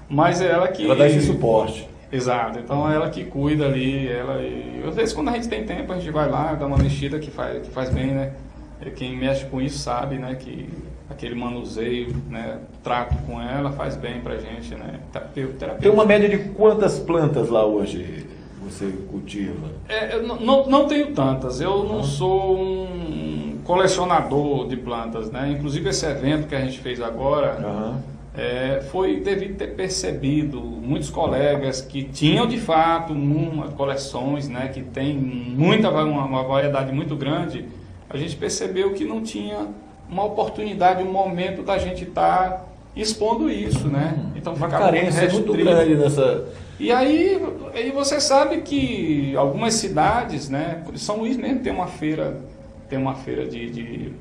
Mas é ela que... Ela dá esse suporte. Exato, então é ela que cuida ali, às vezes quando a gente tem tempo a gente vai lá, dá uma mexida que faz bem, né? Quem mexe com isso sabe, né, que aquele manuseio, né, trato com ela faz bem pra gente, né? Tem uma média de quantas plantas lá hoje você cultiva? Eu não tenho tantas, eu não sou um colecionador de plantas, né? Inclusive esse evento que a gente fez agora foi devido ter percebido muitos colegas que tinham de fato coleções, né, que tem uma variedade muito grande. A gente percebeu que não tinha uma oportunidade, um momento da gente estar expondo isso, né? Então uma carência muito grande nessa... E aí você sabe que algumas cidades, né? São Luís mesmo tem uma feira de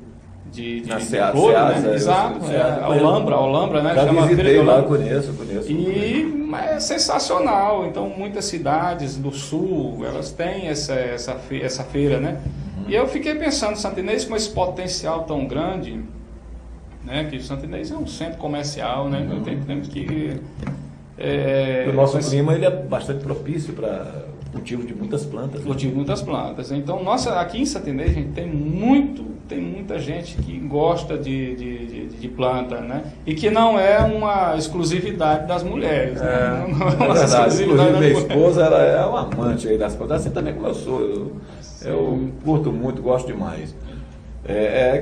flores, né? Exato, a Olambra, né? Já chama visitei feira lá, conheço. E é sensacional. Então muitas cidades do sul, elas têm essa feira, né? E eu fiquei pensando, Santa Inês, com esse potencial tão grande, né? Que Santa Inês é um centro comercial, né? Então temos que... o nosso clima ele é bastante propício para cultivo de muitas plantas. Cultivo de muitas plantas. Então, aqui em Santa Inês, gente, tem muita gente que gosta de planta, né? E que não é uma exclusividade das mulheres, né? Não é uma verdade. Inclusive, minha esposa ela é uma amante aí das plantas, assim também como eu sou. Eu curto muito, gosto demais.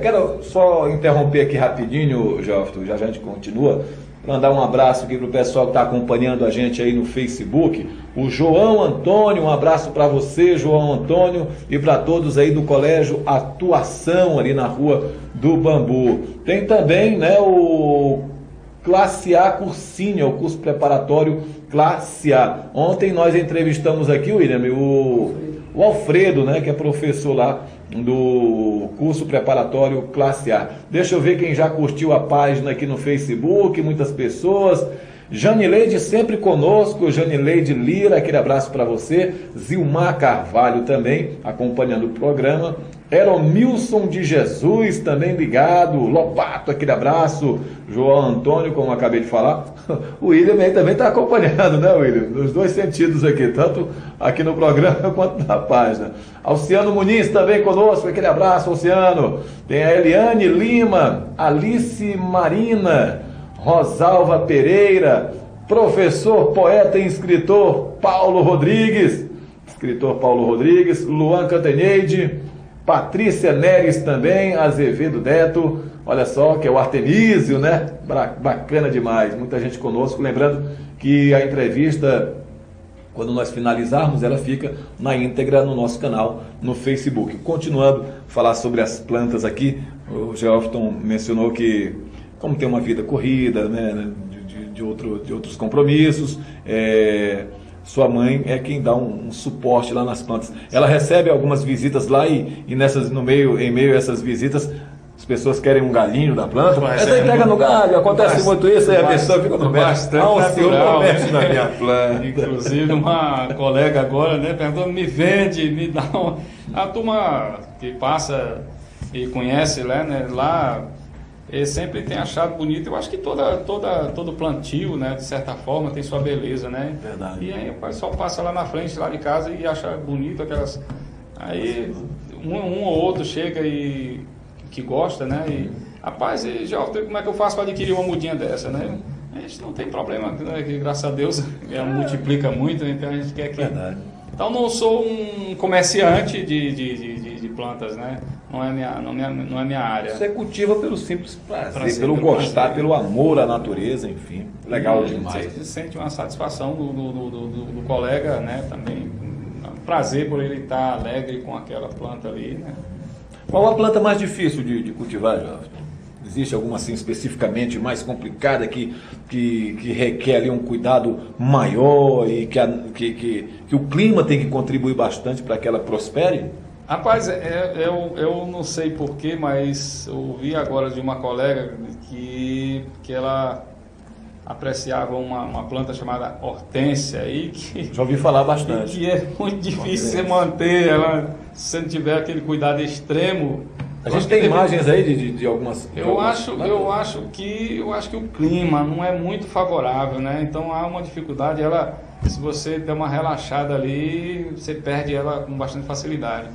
Quero só interromper aqui rapidinho, Jofto, já a gente continua. Mandar um abraço aqui para o pessoal que está acompanhando a gente aí no Facebook. O João Antônio, um abraço para você, João Antônio, e para todos aí do Colégio Atuação, ali na Rua do Bambu. Tem também, né, o Classe A Cursinho, o curso preparatório Classe A. Ontem nós entrevistamos aqui, William, o Alfredo, né, que é professor lá do curso preparatório Classe A. Deixa eu ver quem já curtiu a página aqui no Facebook, muitas pessoas. Janileide sempre conosco, Janileide Lira, aquele abraço para você. Zilmar Carvalho também acompanhando o programa. Eromilson de Jesus também ligado. Lobato, aquele abraço. João Antônio, como eu acabei de falar. O William aí também está acompanhando, né, William? Nos dois sentidos aqui, tanto aqui no programa quanto na página. Alciano Muniz também conosco, aquele abraço, Alciano. Tem a Eliane Lima, Alice Marina, Rosalva Pereira, professor, poeta e escritor Paulo Rodrigues, Luan Cantanhede, Patrícia Neres também, Azevedo Neto, olha só, que é o Artemísio, né? Bacana demais, muita gente conosco. Lembrando que a entrevista, quando nós finalizarmos, ela fica na íntegra no nosso canal no Facebook. Continuando a falar sobre as plantas aqui, o Geofton mencionou que, como tem uma vida corrida, né, de outros compromissos, sua mãe é quem dá um suporte lá nas plantas. Ela recebe algumas visitas lá e em meio a essas visitas, as pessoas querem um galinho da planta. Essa aí pega no galho, acontece muito isso, aí a pessoa fica no bastante natural, na minha planta. Inclusive uma colega agora, né, perguntou, me vende, me dá uma... A turma que passa e conhece né, lá, sempre tem achado bonito. Eu acho que todo plantio, né, de certa forma, tem sua beleza, né? Verdade. E aí o pessoal passa lá na frente, lá de casa, e acha bonito aquelas... Aí um ou outro chega e que gosta, né? E, rapaz, já como é que eu faço para adquirir uma mudinha dessa, né? A gente não tem problema, né? Que, graças a Deus, ela multiplica muito, né? Então a gente quer que... Verdade. Então não sou um comerciante de plantas, né? Não é minha área. Você cultiva pelo simples prazer, pelo gostar, pelo amor à natureza, enfim. Legal demais. Você sente uma satisfação do colega, né? Também um prazer por ele estar alegre com aquela planta ali, né? Qual a planta mais difícil de cultivar, Jorge? Existe alguma assim especificamente mais complicada que requer ali um cuidado maior e que o clima tem que contribuir bastante para que ela prospere? Rapaz, eu não sei porquê, mas eu ouvi agora de uma colega que ela apreciava uma planta chamada hortênsia aí, que já ouvi falar bastante. Que é muito difícil você manter ela se você não tiver aquele cuidado extremo. A gente tem imagens aí de algumas... Eu acho que o clima não é muito favorável, né? Então há uma dificuldade, se você der uma relaxada ali, você perde ela com bastante facilidade.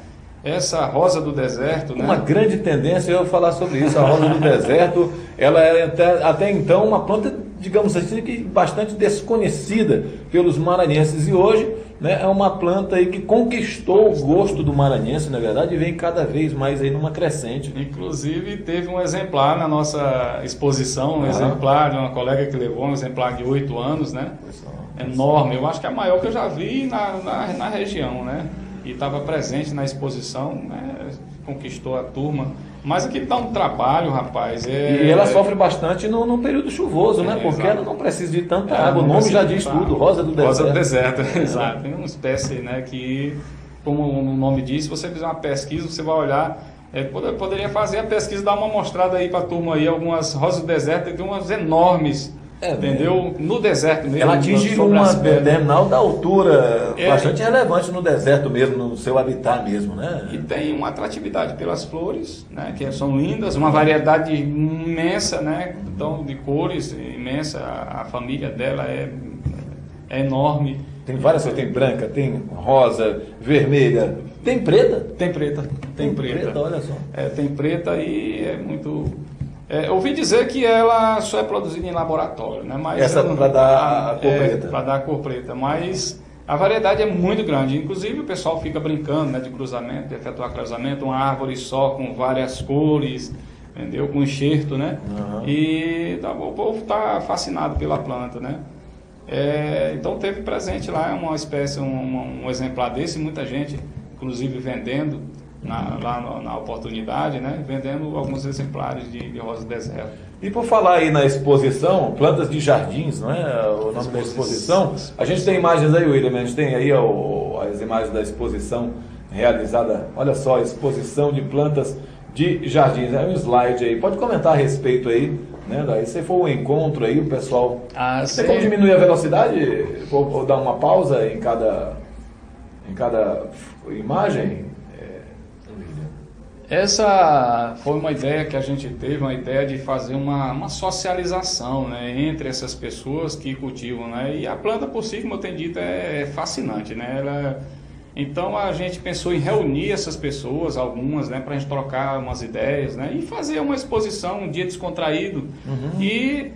Essa rosa do deserto, né? Uma grande tendência, eu vou falar sobre isso, a rosa do deserto, ela é até então uma planta, digamos assim, que bastante desconhecida pelos maranhenses, e hoje, né, é uma planta aí que conquistou o gosto do maranhense, na verdade, e vem cada vez mais aí numa crescente. Inclusive teve um exemplar na nossa exposição, um exemplar de uma colega que levou, um exemplar de 8 anos, né? Enorme, eu acho que é a maior que eu já vi na região, né? E estava presente na exposição, né? Conquistou a turma. Mas aqui dá um trabalho, rapaz. E ela sofre bastante no período chuvoso, né? Porque ela não precisa de tanta água. O nome já diz tudo, rosa do deserto. Rosa do deserto, exato. É uma espécie, né, que, como o nome diz, se você fizer uma pesquisa, você vai olhar... poderia fazer a pesquisa, dar uma mostrada aí para a turma aí, algumas rosas do deserto, tem umas enormes entendeu? No deserto mesmo. Ela atinge uma determinada altura bastante relevante no deserto mesmo, no seu habitat mesmo, né? E tem uma atratividade pelas flores, né? Que são lindas, uma variedade imensa, né? Então, de cores imensa, a família dela é enorme. Tem várias, tem branca, tem rosa, vermelha, tem preta? Tem preta. Tem preta, olha só. Tem preta e é muito... ouvi dizer que ela só é produzida em laboratório, né? Mas essa para dar a cor preta. Para dar a cor preta, mas a variedade é muito grande. Inclusive o pessoal fica brincando, né, de cruzamento, de efetuar cruzamento, uma árvore só com várias cores, entendeu? Com enxerto, né? E o povo está fascinado pela planta, né? Então teve presente lá uma espécie, um exemplar desse, muita gente, inclusive vendendo lá na oportunidade, né? Vendendo alguns exemplares de rosa do deserto. E por falar aí na exposição, plantas de jardins, não é o nome da exposição? A gente tem imagens aí, William, a gente tem aí as imagens da exposição realizada, olha só, exposição de plantas de jardins, é um slide aí, pode comentar a respeito aí, né? Daí se for um encontro aí, o pessoal... Você como diminuir a velocidade ou dar uma pausa em cada imagem? Essa foi uma ideia que a gente teve, uma ideia de fazer uma socialização, né, entre essas pessoas que cultivam, né? E a planta por si, como eu tenho dito, é fascinante, né? Então a gente pensou em reunir essas pessoas, algumas, né, para a gente trocar umas ideias, né, e fazer uma exposição, um dia descontraído e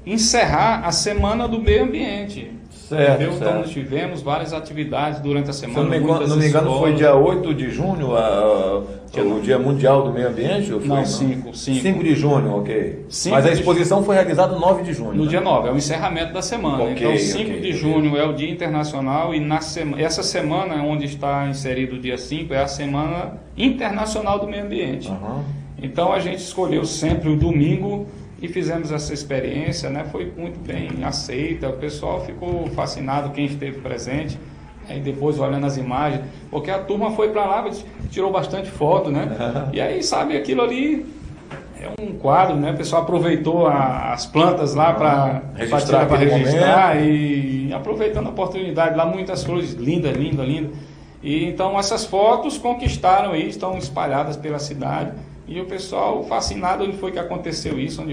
encerrar a Semana do Meio Ambiente. Certo. Então nós tivemos várias atividades durante a semana. Se não me engano, foi dia 8 de junho, o Dia Mundial do Meio Ambiente? Ou foi, não, 5 de junho, ok. Mas a exposição foi realizada no 9 de junho. No dia 9, é o encerramento da semana. Okay, então 5 de junho é o Dia Internacional e essa semana onde está inserido o dia 5 é a Semana Internacional do Meio Ambiente. Então a gente escolheu sempre o domingo e fizemos essa experiência, né? Foi muito bem aceita, o pessoal ficou fascinado, quem esteve presente, aí depois olhando as imagens, porque a turma foi para lá, tirou bastante foto, né? E aí, sabe, aquilo ali é um quadro, né? O pessoal aproveitou as plantas lá para registrar e aproveitando a oportunidade lá, muitas flores lindas. E então essas fotos conquistaram aí, estão espalhadas pela cidade. E o pessoal fascinado, onde foi que aconteceu isso.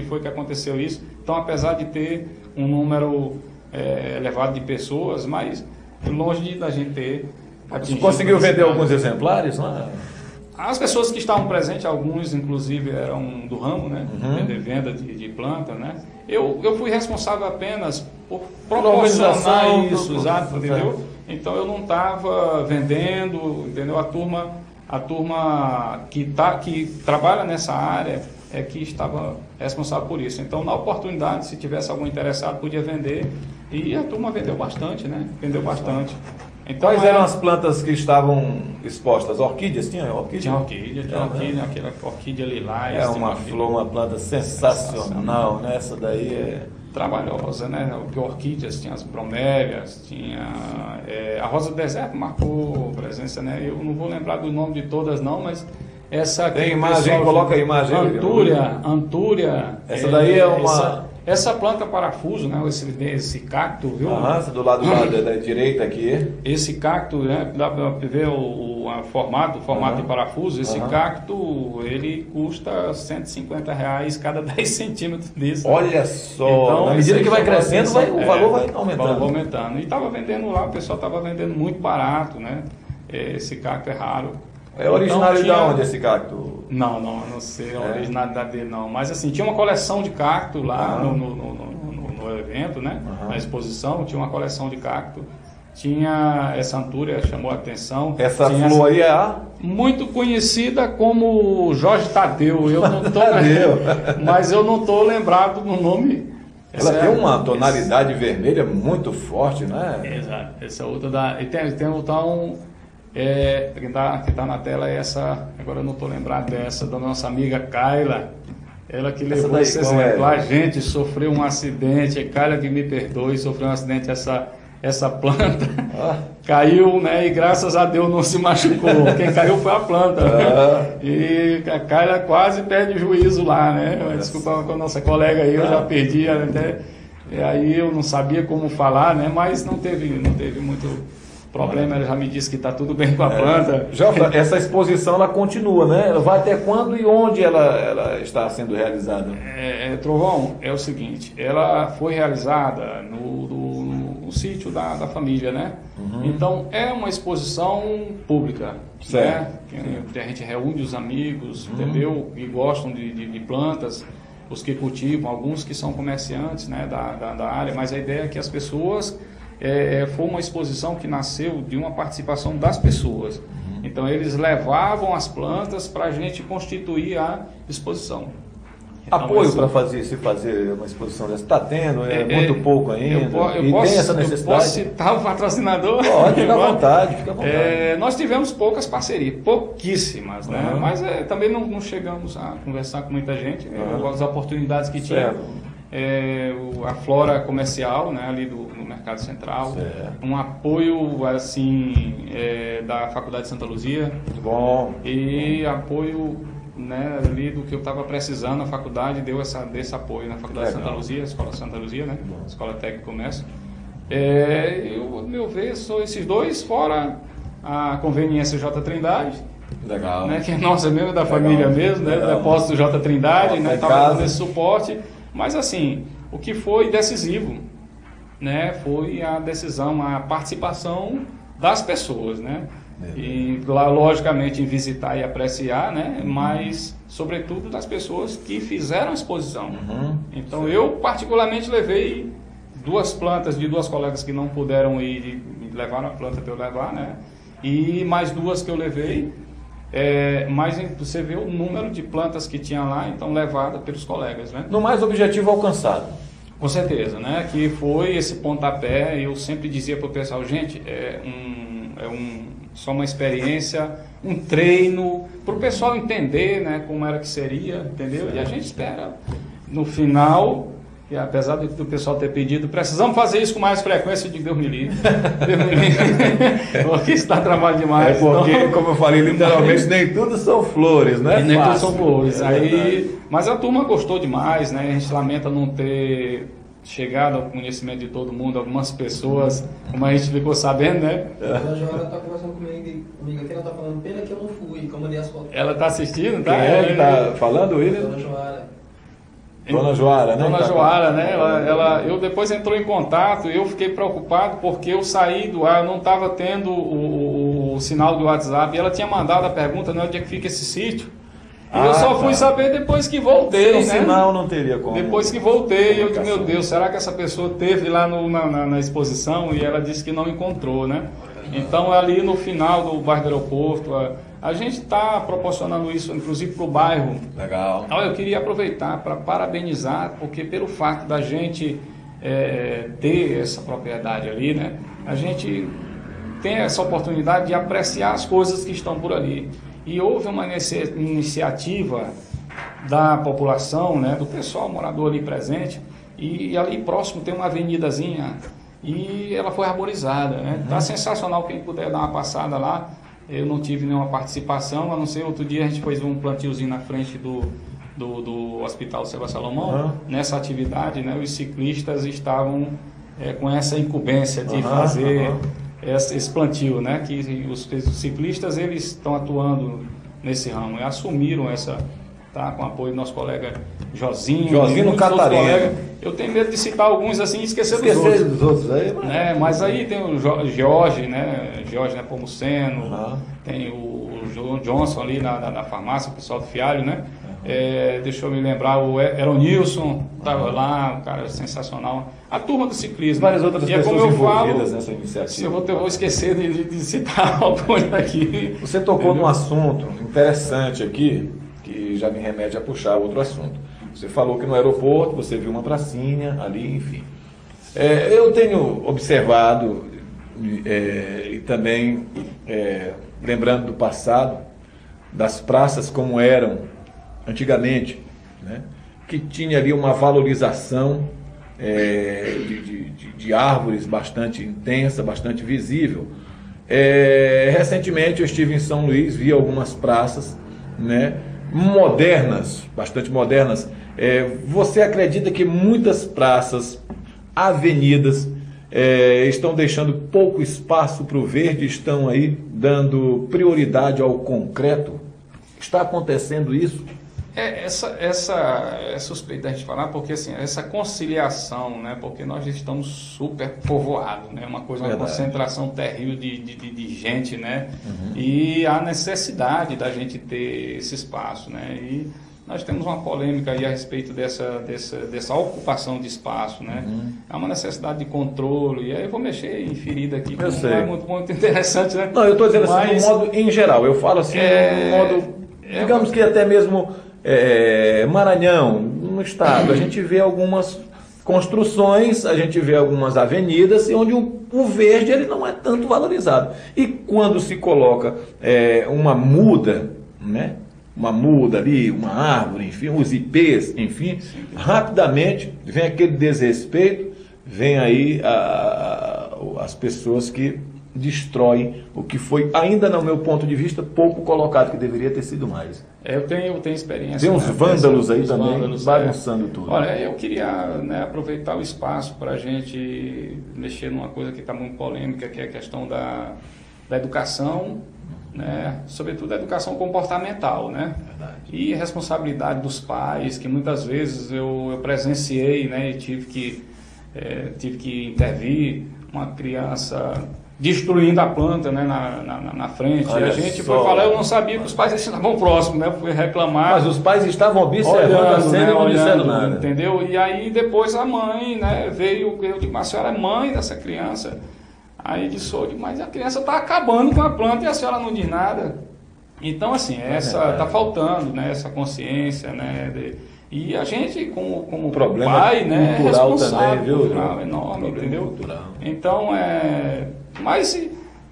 Então, apesar de ter um número elevado de pessoas, mas longe da gente ter atingido... Conseguiu vender alguns exemplares, não é? As pessoas que estavam presentes, alguns inclusive eram do ramo, né? Venda de planta, né? Eu fui responsável apenas por proporcionar isso, entendeu? Então eu não estava vendendo, entendeu? A turma que trabalha nessa área é que estava responsável por isso. Então, na oportunidade, se tivesse algum interessado, podia vender. E a turma vendeu bastante, né? Vendeu bastante. Então, quais eram as plantas que estavam expostas? Orquídeas? Tinha orquídea? Tinha orquídea, aquela orquídea lilás. Uma planta sensacional, né? Essa daí é... trabalhosa, né? Orquídeas, tinha as bromélias, tinha a rosa do deserto marcou presença, né? Eu não vou lembrar do nome de todas não, mas essa aqui... Tem imagem, coloca a imagem. Antúria. Essa daí é uma... Essa planta parafuso, né? Esse cacto, viu? Do lado da direita aqui. Esse cacto, né? Dá para ver o formato de parafuso. Esse cacto, ele custa R$150 cada 10 centímetros desse. Olha só! Então, na medida que vai crescendo, o valor vai aumentando. E estava vendendo lá, o pessoal estava vendendo muito barato, né? Esse cacto é raro. É originário de onde esse cacto? Não sei a originalidade dele não. Mas assim, tinha uma coleção de cacto lá no evento, né? Na exposição, tinha uma coleção de cacto. Tinha essa antúria, chamou a atenção. Essa flor aí é muito conhecida como Jorge Tadeu. Eu não tô mas eu não estou lembrado no nome. Ela tem uma tonalidade vermelha muito forte, né? Exato. Essa outra e tem então que está na tela é essa, agora eu não estou lembrado dessa, da nossa amiga Kaila, ela que levou esse exemplar. A gente sofreu um acidente, Kaila que me perdoe, sofreu um acidente essa planta caiu, né? E graças a Deus não se machucou. Quem caiu foi a planta, né? E a Carla quase perde o juízo lá, né? Desculpa com a nossa colega aí, eu já perdi até. E aí eu não sabia como falar, né? Mas não teve muito problema. Ela já me disse que está tudo bem com a planta. Jota, essa exposição ela continua, né? Ela vai até quando e onde ela está sendo realizada? Trovão, é o seguinte, ela foi realizada no sítio da família, né? Então é uma exposição pública, certo, né? Que a gente reúne os amigos, entendeu? Que gostam de plantas, os que cultivam, alguns que são comerciantes, né? da área, mas a ideia é que as pessoas... foi uma exposição que nasceu de uma participação das pessoas. Então eles levavam as plantas para a gente constituir a exposição. Então, apoio para fazer uma exposição dessa? Está tendo? Muito pouco ainda? Tem essa necessidade? Eu posso citar o patrocinador? Pode, fica à vontade. Nós tivemos poucas parcerias, pouquíssimas, né? Mas também não chegamos a conversar com muita gente. As oportunidades que tinha. A Flora Comercial, né, ali no Mercado Central, um apoio assim da Faculdade de Santa Luzia, e apoio, né, ali do que eu estava precisando. A faculdade deu desse apoio na Faculdade de Santa Luzia, Escola Santa Luzia, né, Escola Técnica e Comércio. Meu ver, são esses dois, fora a conveniência J Trindade. Legal. Né, que é nossa mesmo, da família mesmo, né, o depósito J Trindade, né, estava dando esse suporte. Mas assim, o que foi decisivo, né, foi a decisão, a participação das pessoas, né? E logicamente em visitar e apreciar, né? Mas sobretudo das pessoas que fizeram a exposição. Então eu particularmente levei 2 plantas de 2 colegas que não puderam ir, e levaram a planta para eu levar, né? E mais 2 que eu levei. Mas você vê o número de plantas que tinha lá, então levada pelos colegas, né? No mais, objetivo alcançado. Com certeza, né? Que foi esse pontapé. Eu sempre dizia para o pessoal, gente, só uma experiência, um treino, para o pessoal entender, né, como era que seria, entendeu? E a gente espera, no final... E apesar do pessoal ter pedido, precisamos fazer isso com mais frequência, de Deus me livre. Porque isso dá trabalho demais. Porque, como eu falei, literalmente nem tudo são flores, né? Nem tudo são flores. Mas a turma gostou demais, né? A gente lamenta não ter chegado ao conhecimento de todo mundo, algumas pessoas, como a gente ficou sabendo, né? A Dona Joara está conversando comigo aqui, ela está falando, pena que eu não fui, como ali as fotos. Ela está assistindo, tá? Quem é que está falando, William? Dona Joara. Dona Joara, né? Dona Joara, né? Eu depois entrou em contato e eu fiquei preocupado porque eu saí do ar, eu não estava tendo o sinal do WhatsApp, e ela tinha mandado a pergunta, né, onde é que fica esse sítio? E eu só fui saber depois que voltei, né? Sinal não teria como. Depois que voltei, eu disse, meu Deus, será que essa pessoa teve lá na exposição? E ela disse que não encontrou, né? Então ali no final do bairro do aeroporto, a gente está proporcionando isso, inclusive para o bairro. Legal. Eu queria aproveitar para parabenizar, porque pelo fato da gente ter essa propriedade ali, né, a gente tem essa oportunidade de apreciar as coisas que estão por ali. E houve uma iniciativa da população, né, do pessoal morador ali presente, e ali próximo tem uma avenidazinha, e ela foi arborizada, né? Tá sensacional, quem puder dar uma passada lá. Eu não tive nenhuma participação, a não ser outro dia a gente fez um plantiozinho na frente do Hospital Seva Salomão. Nessa atividade, né, os ciclistas estavam com essa incumbência de fazer esse plantio, né, que os ciclistas eles estão atuando nesse ramo e assumiram essa, tá, com apoio do nosso colega Josinho Catarina. Eu tenho medo de citar alguns assim e esquecer dos outros aí, mas aí tem o Jorge Pomuceno, tem o Johnson ali na farmácia, o pessoal do Fialho, né? Deixa eu me lembrar, o Eronilson estava lá, um cara sensacional. A turma do ciclismo. Várias outras pessoas como eu envolvidas falo, nessa iniciativa. Eu vou esquecer de citar alguns aqui. Você tocou num assunto interessante aqui, que já me remete a puxar outro assunto. Você falou que no aeroporto você viu uma pracinha ali, enfim. Eu tenho observado, e também lembrando do passado, das praças como eram antigamente, né? Que tinha ali uma valorização de árvores bastante intensa, bastante visível. Recentemente eu estive em São Luís, vi algumas praças, né, modernas, bastante modernas. Você acredita que muitas praças, avenidas, estão deixando pouco espaço para o verde, estão aí dando prioridade ao concreto? Está acontecendo isso? Essa é suspeita a gente falar, porque assim, essa conciliação, né, porque nós estamos super povoados, né, uma concentração terrível de gente, né, e a necessidade da gente ter esse espaço, né, e nós temos uma polêmica aí a respeito dessa ocupação de espaço, né, é uma necessidade de controle, e aí eu vou mexer em ferida aqui, que não é muito interessante, né. Não, eu estou dizendo assim, no modo em geral, eu falo assim, no modo, digamos que até mesmo Maranhão, no estado, a gente vê algumas construções, a gente vê algumas avenidas onde o verde ele não é tanto valorizado. E quando se coloca uma muda, né? Uma muda ali, uma árvore, enfim, os ipês, enfim, rapidamente vem aquele desrespeito, vem aí as pessoas que destroem o que foi, ainda no meu ponto de vista, pouco colocado, que deveria ter sido mais. Eu tenho experiência. Tem uns vândalos aí também, bagunçando tudo. Olha, eu queria, né, aproveitar o espaço para a gente mexer numa coisa que está muito polêmica, que é a questão da educação, né, sobretudo a educação comportamental, né? Verdade. E responsabilidade dos pais, que muitas vezes eu presenciei, né, e tive que intervir, uma criança destruindo a planta, né, na frente. Olha, e a gente só, foi falar, eu não sabia que os pais estavam próximos, né? Fui reclamar. Mas os pais estavam observando a cena e não disseram nada. Entendeu? E aí depois a mãe, né, veio, eu digo, mas a senhora é mãe dessa criança. Aí disse, mas a criança está acabando com a planta e a senhora não diz nada. Então, assim, está faltando, né, essa consciência, né, e a gente, como problema pai, né, é responsável, também, viu? Cultural, enorme, entendeu? Cultural. Então, mas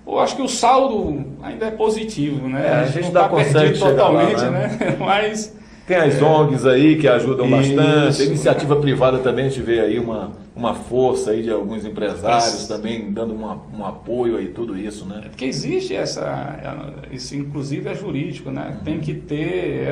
eu acho que o saldo ainda é positivo, né? A gente não está perdido totalmente, lá, né? Mas tem as ONGs aí que ajudam bastante, Isso, a iniciativa privada também, a gente vê aí uma força aí de alguns empresários também dando um apoio aí, tudo isso, né? porque existe isso inclusive é jurídico, né? Tem que ter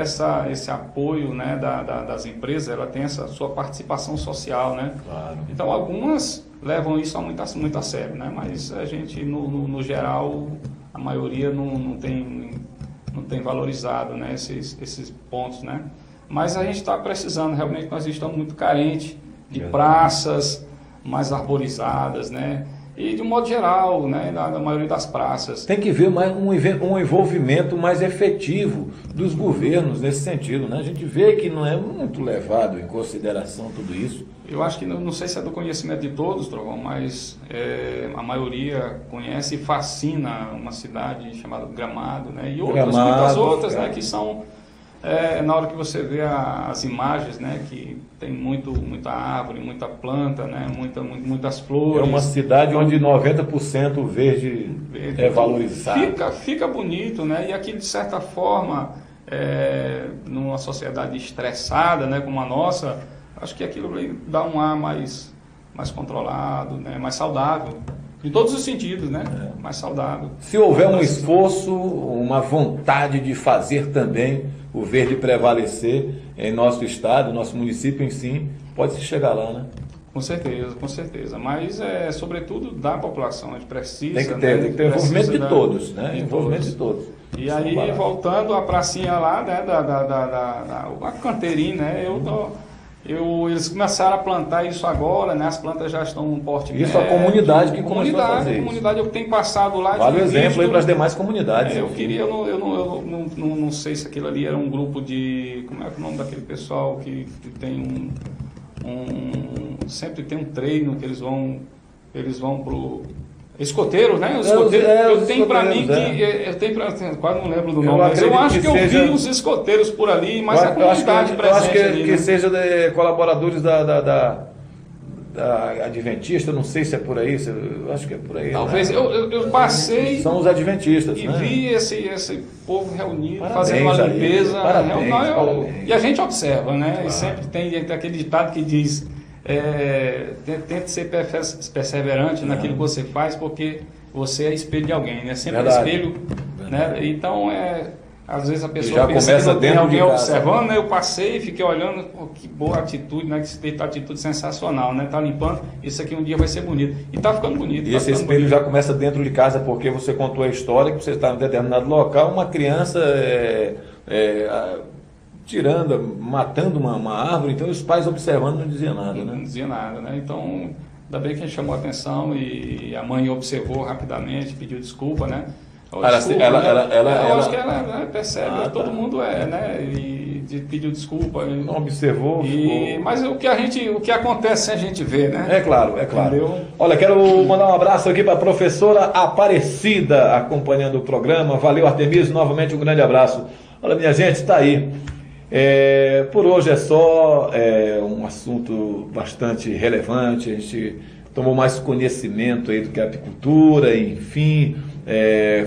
esse apoio, né, das empresas, ela tem essa sua participação social, né? Claro. Então algumas levam isso muito a sério, né? Mas a gente, no geral, a maioria não tem valorizado, né, esses pontos, né? Mas a gente está precisando, realmente nós estamos muito carentes de praças mais arborizadas, né? E de um modo geral, né, na maioria das praças. Tem que ver mais um envolvimento mais efetivo dos governos nesse sentido, né? A gente vê que não é muito levado em consideração tudo isso. Eu acho que, não sei se é do conhecimento de todos, Trovão, mas a maioria conhece e fascina uma cidade chamada Gramado, né? E muitas outras, né, que são, na hora que você vê as imagens, né, que tem muita árvore, muita planta, né, muitas flores. É uma cidade onde 90% o verde é valorizado. Fica bonito, né? E aqui, de certa forma, numa sociedade estressada, né, como a nossa, acho que aquilo dá um ar mais controlado, né, mais saudável. Em todos os sentidos, né? Mais saudável. Se houver um esforço, uma vontade de fazer também o verde prevalecer em nosso estado, nosso município em si, pode-se chegar lá, né? Com certeza. Mas, sobretudo, da população. A gente precisa... Tem que ter envolvimento de todos, né? Envolvimento de todos. E aí, voltando à pracinha lá, né? A canteirinha, né? Eles começaram a plantar isso agora, né? As plantas já estão num porte médio. Isso a comunidade que começou a fazer isso. A comunidade, eu tenho passado lá... Vale o exemplo aí para as demais comunidades. Eu não sei se aquilo ali era um grupo de... Como é o nome daquele pessoal que tem sempre tem um treino que eles vão pro... Escoteiros, né? Os escoteiros, eu tenho para mim que... quase não lembro do nome, mas eu acho que eu vi os escoteiros por ali, mas a comunidade presente. Eu acho ali, que né? seja de colaboradores da Adventista, não sei se é por aí, eu acho que é por aí. Talvez, né? eu passei... São os Adventistas, e né? vi esse povo reunido, Parabéns fazendo uma limpeza. Parabéns. E a gente observa, né? Claro. E sempre tem aquele ditado que diz... tente ser perseverante naquilo que você faz, porque você é espelho de alguém, né? Sempre Verdade. espelho, né? Então, às vezes a pessoa já pensa começa que não tem dentro alguém de casa. observando, né? Eu passei e fiquei olhando, pô, que boa atitude, né? Que você tem atitude sensacional, né? Tá limpando, isso aqui um dia vai ser bonito. E tá ficando bonito. E esse espelho já começa dentro de casa, porque você contou a história que você está em determinado local, uma criança matando uma árvore, então os pais observando não diziam nada, né? Não dizia nada, né? Então, ainda bem que a gente chamou a atenção e a mãe observou rapidamente, pediu desculpa, né? Eu acho que ela percebe, todo mundo né? E pediu desculpa. Não observou. Mas o que acontece a gente vê, né? É claro. Entendeu? Olha, quero mandar um abraço aqui para a professora Aparecida acompanhando o programa. Valeu, Artemísio, novamente um grande abraço. Olha, minha gente, está aí. Por hoje é só um assunto bastante relevante. A gente tomou mais conhecimento aí do que a apicultura, enfim.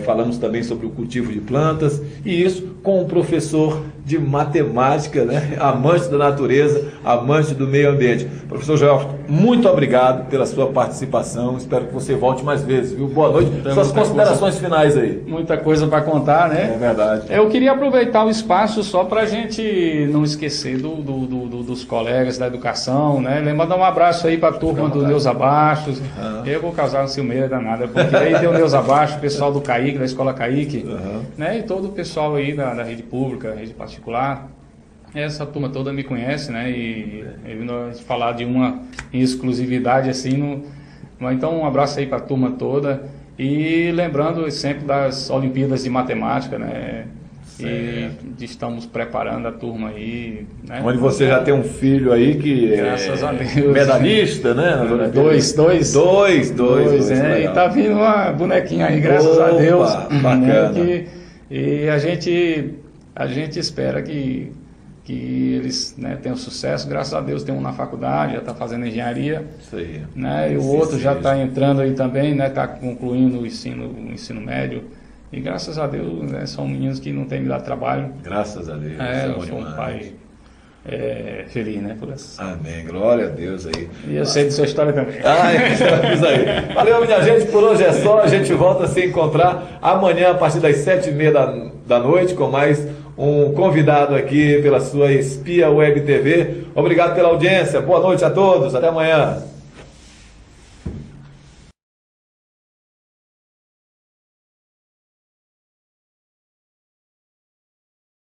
Falamos também sobre o cultivo de plantas, e isso com um professor de matemática, né? Amante da natureza, amante do meio ambiente. Professor Joel, muito obrigado pela sua participação, espero que você volte mais vezes, viu? Boa noite, suas considerações finais aí. Muita coisa para contar, né? É verdade. Eu queria aproveitar o espaço só para a gente não esquecer dos colegas da educação, né? Mandar um abraço aí para a turma do Neus Abaixos. Eu vou causar um ciumeira danada, porque aí tem o Neus Abaixo, o pessoal do CAIC, da Escola CAIC, né? E todo o pessoal aí da rede pública, rede particular. Essa turma toda me conhece, né? E nós falar de uma exclusividade assim, então um abraço aí para a turma toda. E lembrando sempre das Olimpíadas de Matemática, né? E estamos preparando a turma aí, né? Onde você já tem um filho aí que graças a Deus, medalhista, né? Dois, e tá vindo uma bonequinha aí, graças a Deus. Bacana. Né? E a gente espera que eles, né, tenham sucesso. Graças a Deus tem um na faculdade, já está fazendo engenharia. Isso aí. Né? E o outro já está entrando aí também, né? Está concluindo o ensino médio. E graças a Deus, né, são meninos que não têm me dado trabalho. Graças a Deus. Eu sou um pai feliz, né? Por isso. Amém. Glória a Deus aí. E eu sei de sua história também. Isso aí. Valeu, minha gente. Por hoje é só. A gente volta a se encontrar amanhã a partir das 7h30 da noite com mais um convidado aqui pela sua Espia Web TV. Obrigado pela audiência. Boa noite a todos. Até amanhã.